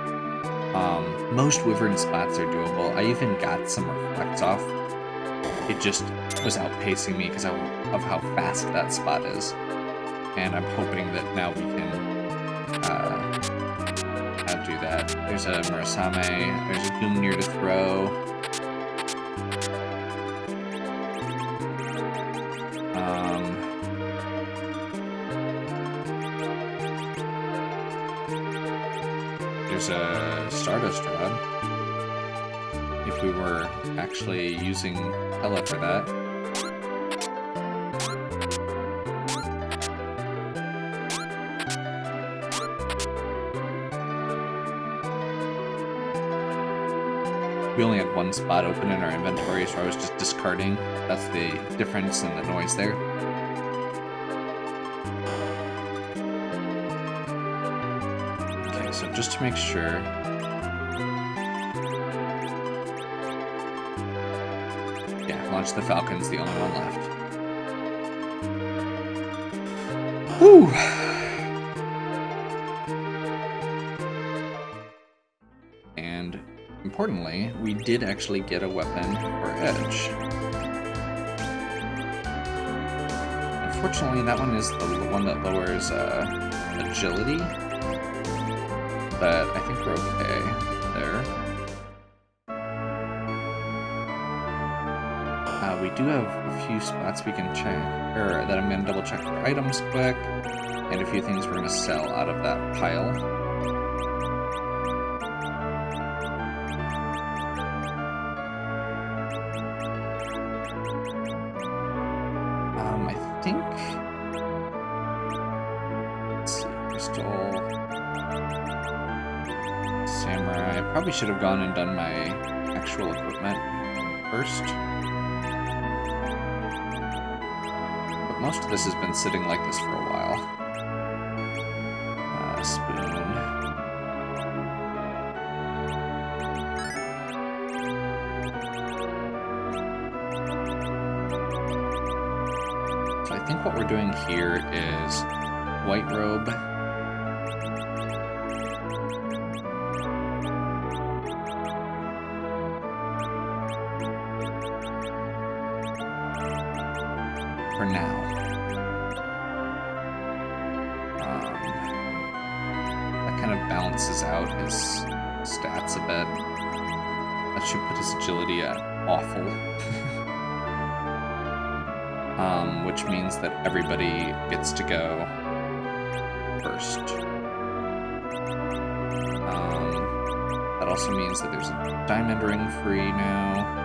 Most Wyvern spots are doable. I even got some reflects off. It just was outpacing me because of how fast that spot is. And I'm hoping that now we can outdo that. There's a Murasame, there's a Gungnir to throw. There's a Stardust Rod, if we were actually using Hela for that. We only had one spot open in our inventory, so I was just discarding. That's the difference in the noise there. So just to make sure, yeah, launch the Falcon's the only one left. Whew! And importantly, we did actually get a weapon for Edge. Unfortunately, that one is the one that lowers agility. But I think we're okay there. We do have a few spots we can check, or that I'm going to double check for items quick, and a few things we're going to sell out of that pile. I think... let's see, Crystal... Samurai. I probably should have gone and done my actual equipment first. But most of this has been sitting like this for a while. Spoon. So I think what we're doing here is White Robe. For now. That kind of balances out his stats a bit. That should put his agility at awful. Which means that everybody gets to go first. That also means that there's a diamond ring free now.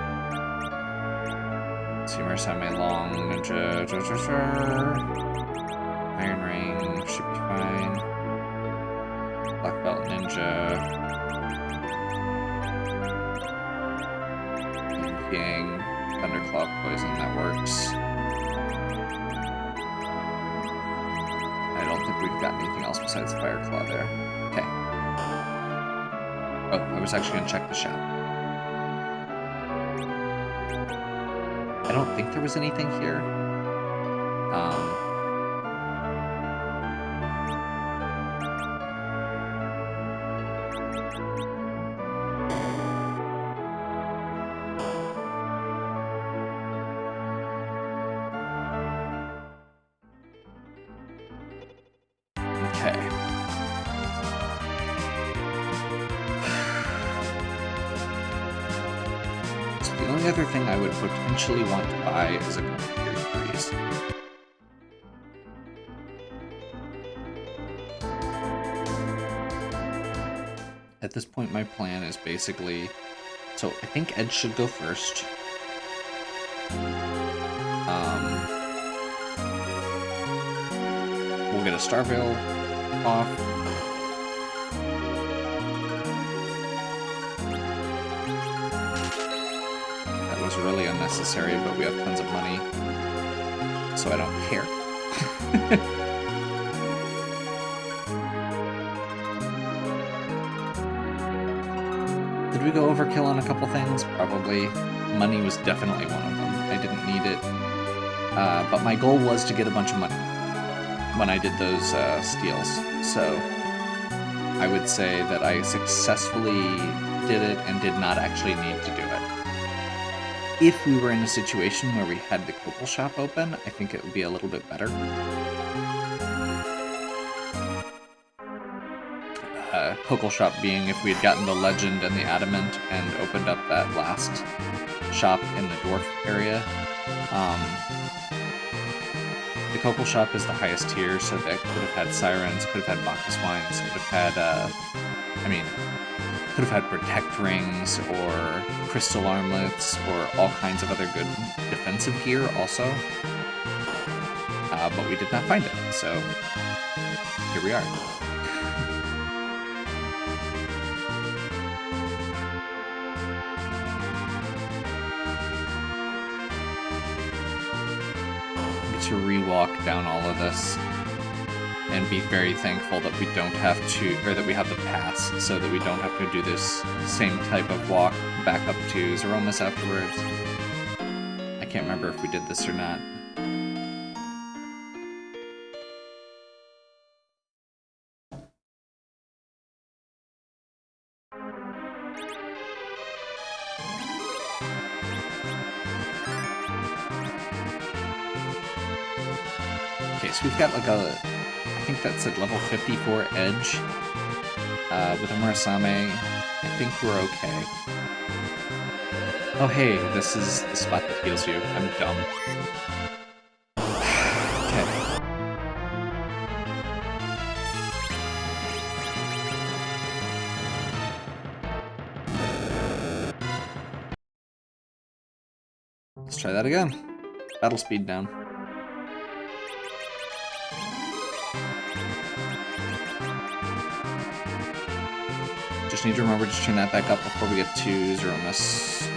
Murasame Long, Ninja, Iron Ring, should be fine. Black Belt Ninja. Yang, Thunderclaw Poison, that works. I don't think we've got anything else besides Fire Claw there. Okay. Oh, I was actually going to check the shop. I don't think there was anything here. Okay. only other thing I would potentially want to buy is a tier 3s. At this point, my plan is basically... So, I think Edge should go first. We'll get a Starveil off. That was really unnecessary, but we have tons of money, so I don't care. Did we go overkill on a couple things? Probably. Money was definitely one of them. I didn't need it. But my goal was to get a bunch of money when I did those steals. So I would say that I successfully did it and did not actually need to do it. If we were in a situation where we had the Copal Shop open, I think it would be a little bit better. Copal Shop being if we had gotten the Legend and the Adamant and opened up that last shop in the Dwarf area. The Copal Shop is the highest tier, so that could have had Sirens, could have had Bacchus Wines, could have had, could have had Protect Rings, or Crystal Armlets, or all kinds of other good defensive gear also. But we did not find it, so here we are. To rewalk down all of this and be very thankful that we don't have to, or that we have the pass, so that we don't have to do this same type of walk back up to Zeromus afterwards. I can't remember if we did this or not. Okay, so we've got like a, I think that's at level 54 Edge. With a Murasame, I think we're okay. Oh hey, this is the spot that heals you. I'm dumb. Okay. Let's try that again. Battle speed down. Just need to remember to turn that back up before we get to Zeromus.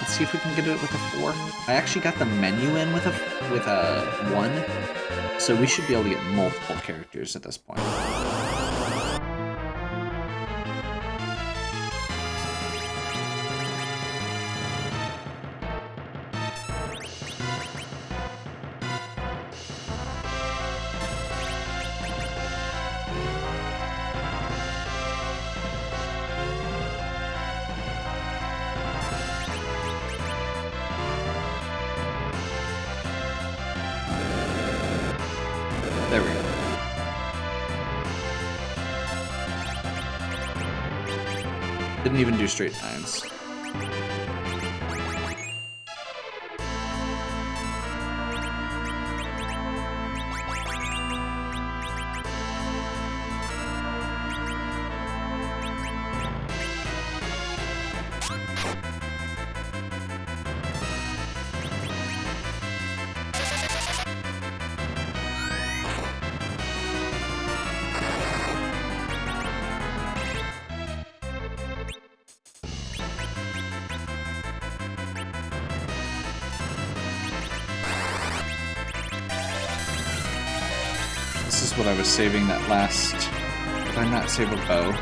Let's see if we can get it with a 4. I actually got the menu in with a 1, so we should be able to get multiple characters at this point. There we go. Didn't even do straight 9s. This is what I was saving that last... Did I not save a bow?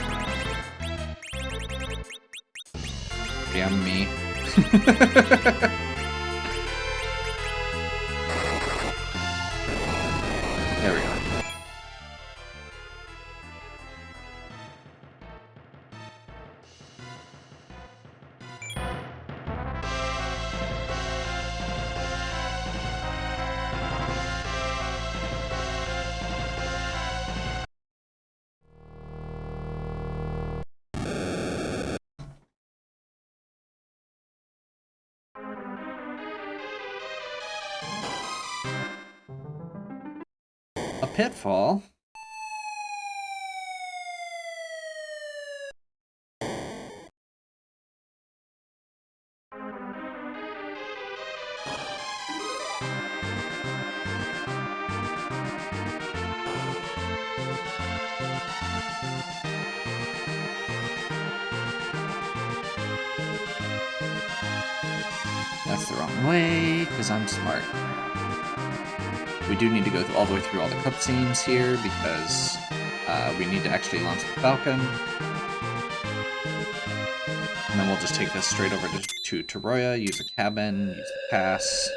Damn me. There we go. pitfall. That's the wrong way, because I'm smart. We do need to go all the way through all the cutscenes here, because we need to actually launch the Falcon. And then we'll just take this straight over to Toroya, use a cabin, use the pass,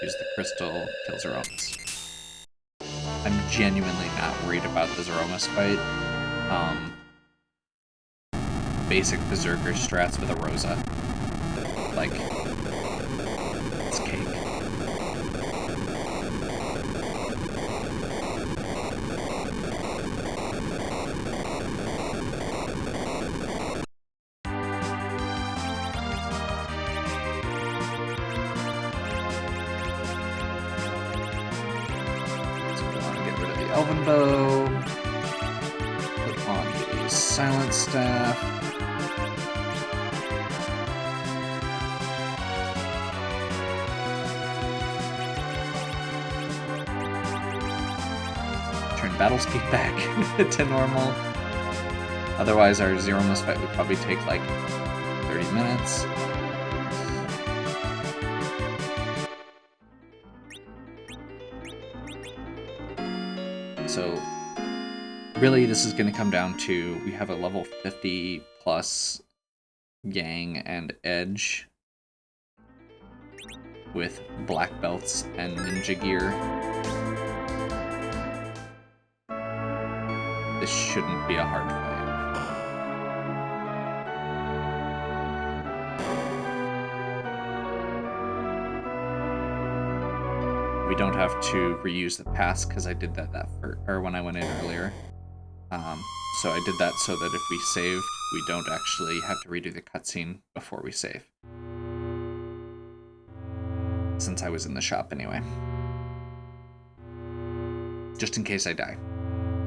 use the crystal, kill Zeromus. I'm genuinely not worried about the Zeromus fight. Basic Berserker strats with a Rosa. Like, it's cake. Elven Bow, put on the Silent Staff, turn battle speed back to normal, otherwise our Zeromus fight would probably take like 30 minutes. So, really, this is going to come down to, we have a level 50 plus Yang and Edge with black belts and ninja gear. This shouldn't be a hard fight. We don't have to reuse the pass because I did that when I went in earlier. So I did that so that if we saved, we don't actually have to redo the cutscene before we save. Since I was in the shop anyway. Just in case I die.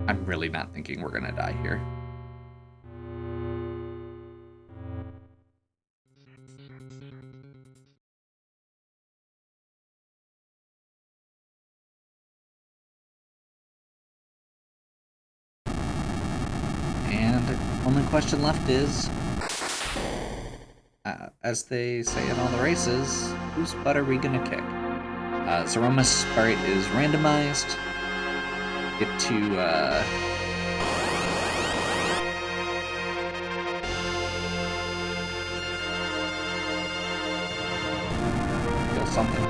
I'm really not thinking we're gonna die here. Only question left is, as they say in all the races, whose butt are we gonna kick? Zeromus sprite is randomized. Get to, kill something.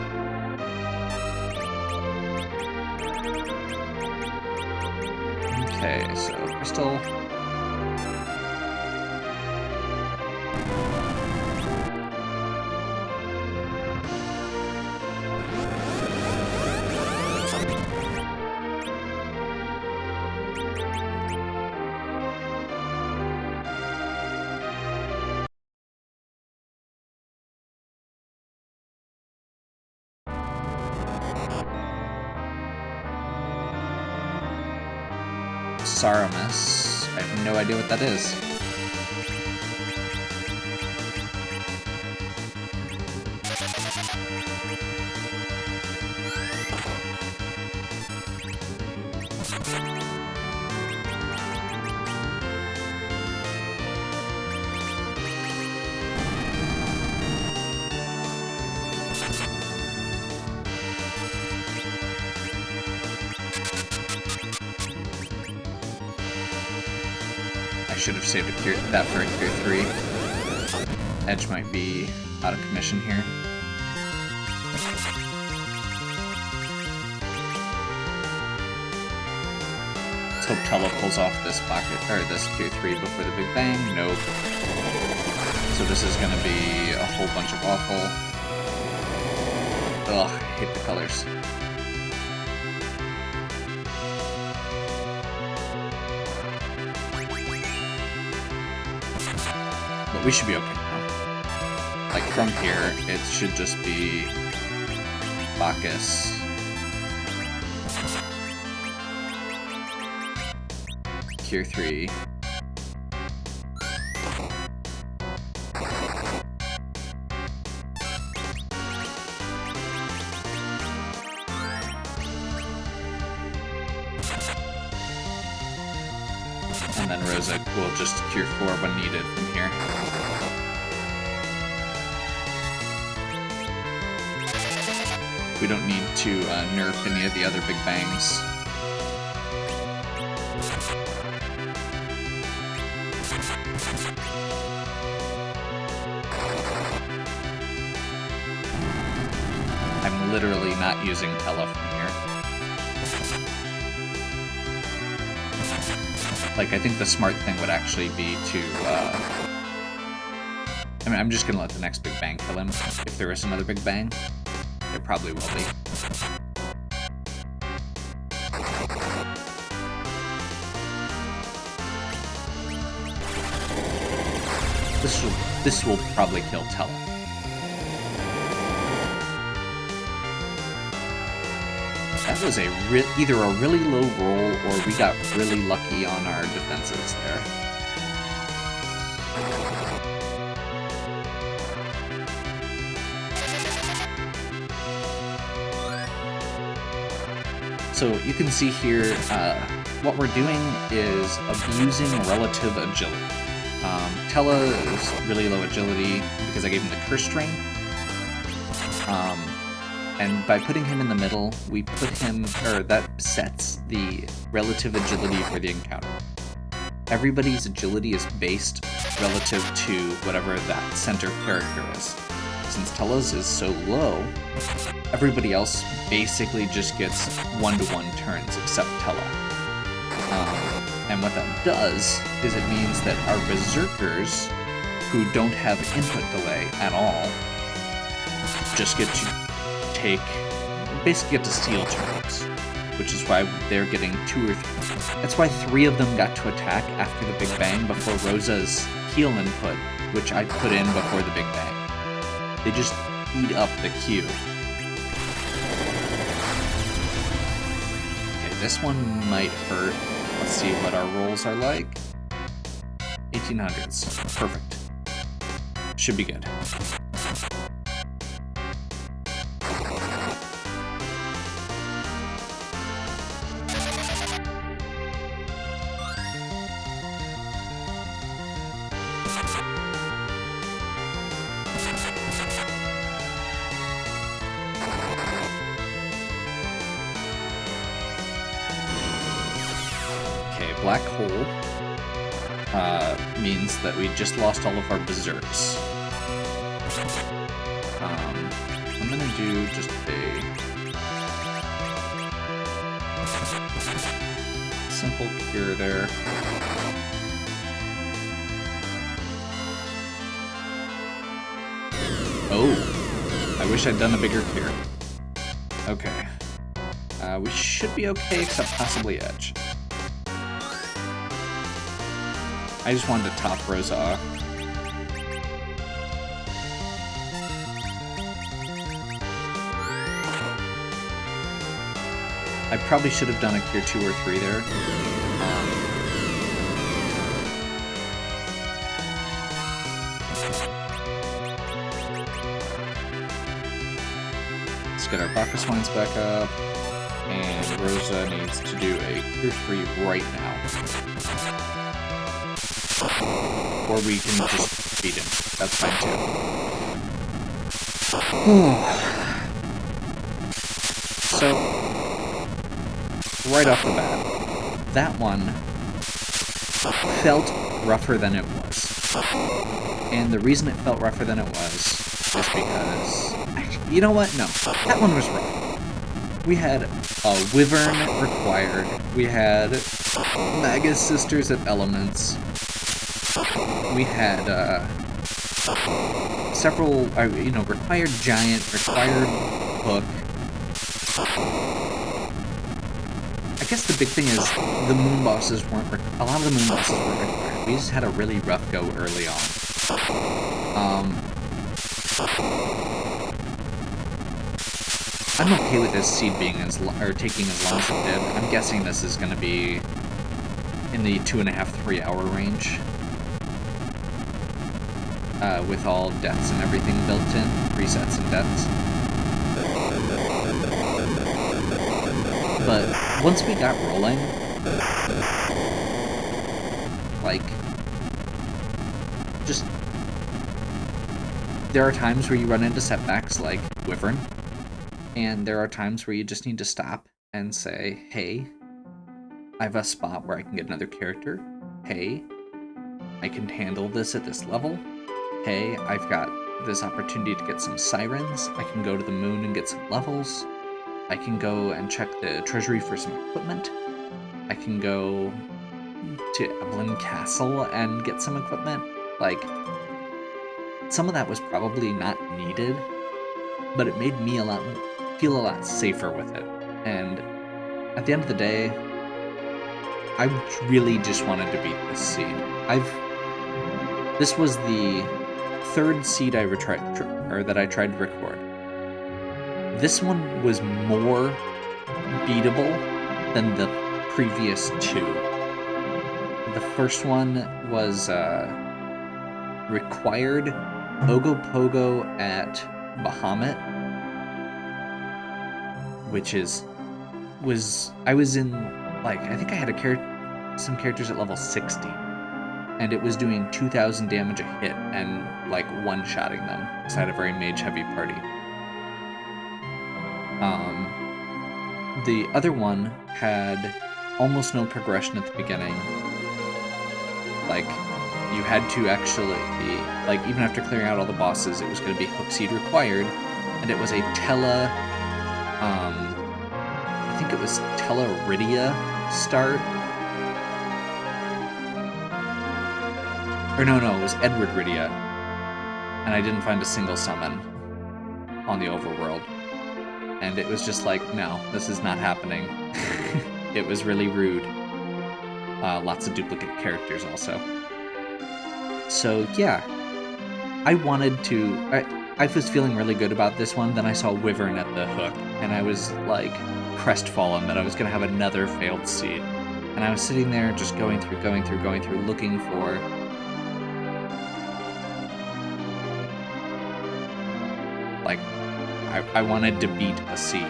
Okay, so Crystal. Saramus. I have no idea what that is. Should have saved that for a Tier 3. Edge might be out of commission here. Let's hope Tello pulls off this pocket, or this Tier 3 before the Big Bang. Nope. So this is gonna be a whole bunch of awful. Ugh, I hate the colors. We should be okay now. Like, from here, it should just be Bacchus. Cure 3. And then Rosa will just Cure 4 when needed from here. We don't need to nerf any of the other big bangs. I'm literally not using Tella from here. Like, I think the smart thing would actually be to, I mean, I'm just gonna let the next big bang kill him. If there is another big bang, there probably will be. This will probably kill Tella. That was either a really low roll or we got really lucky on our defenses there. So you can see here, what we're doing is abusing relative agility. Tella is really low agility because I gave him the Curse String. And by putting him in the middle, we put him, or that sets the relative agility for the encounter. Everybody's agility is based relative to whatever that center character is. Since Tella's is so low, everybody else basically just gets 1-to-1 turns except Tella. And what that does is it means that our Berserkers, who don't have input delay at all, just get to basically get to steal turns, which is why they're getting 2 or 3. That's why 3 of them got to attack after the Big Bang before Rosa's heal input, which I put in before the Big Bang. They just eat up the queue. Okay, this one might hurt. Let's see what our rolls are like. 1800s. Perfect. Should be good. Black hole means that we just lost all of our berserks. I'm gonna do just a simple cure there. Oh, I wish I'd done a bigger cure. Okay. We should be okay, except possibly Edge. I just wanted to top Rosa off. I probably should have done a Cure 2 or 3 there. Let's get our Bacchus Wines back up. And Rosa needs to do a Cure 3 right now. Or we can just beat him. That's fine too. So, right off the bat, that one felt rougher than it was. And the reason it felt rougher than it was is because... Actually, you know what? No. That one was rough. We had a Wyvern required. We had Magus Sisters of Elements. We had several, required Giant, required Hook. I guess the big thing is the moon bosses weren't. A lot of the moon bosses weren't required. We just had a really rough go early on. I'm okay with this seed being taking as long as it did. I'm guessing this is going to be an in the 2.5-3 hour range. With all deaths and everything built in, resets and deaths. But once we got rolling, like, just, there are times where you run into setbacks like Wyvern, and there are times where you just need to stop and say, hey, I have a spot where I can get another character. Hey, I can handle this at this level. Hey, I've got this opportunity to get some sirens. I can go to the moon and get some levels. I can go and check the treasury for some equipment. I can go to Evelyn Castle and get some equipment. Like, some of that was probably not needed, but it made me feel a lot safer with it. And at the end of the day, I really just wanted to beat this seed. This was the third seed I tried to record. This one was more beatable than the previous two. The first one was required Ogopogo at Bahamut, which I was in, like, I think I had some characters at level 60. And it was doing 2,000 damage a hit and, like, one-shotting them. Because I had a very mage-heavy party. The other one had almost no progression at the beginning. Like, you had to actually, like, even after clearing out all the bosses, it was going to be hook seed required. And it was a I think it was Telluridia start. Or no, it was Edward Rydia. And I didn't find a single summon on the overworld. And it was just like, no, this is not happening. It was really rude. Lots of duplicate characters also. So yeah, I was feeling really good about this one. Then I saw Wyvern at the hook, and I was like crestfallen that I was going to have another failed seed. And I was sitting there just going through, looking for... like, I wanted to beat a seed.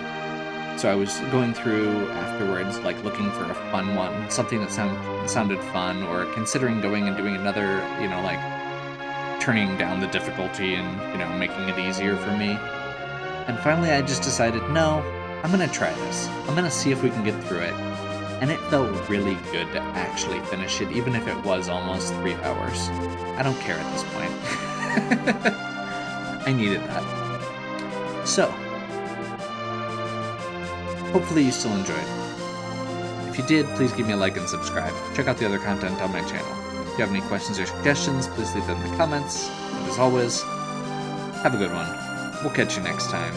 So I was going through afterwards, like, looking for a fun one, something that sounded fun, or considering going and doing another, like, turning down the difficulty and, making it easier for me. And finally I just decided, no, I'm gonna try this. I'm gonna see if we can get through it. And it felt really good to actually finish it, even if it was almost 3 hours. I don't care at this point. I needed that. So, hopefully you still enjoyed. If you did, please give me a like and subscribe. Check out the other content on my channel. If you have any questions or suggestions, please leave them in the comments. And as always, have a good one. We'll catch you next time.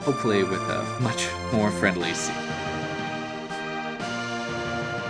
Hopefully with a much more friendly scene.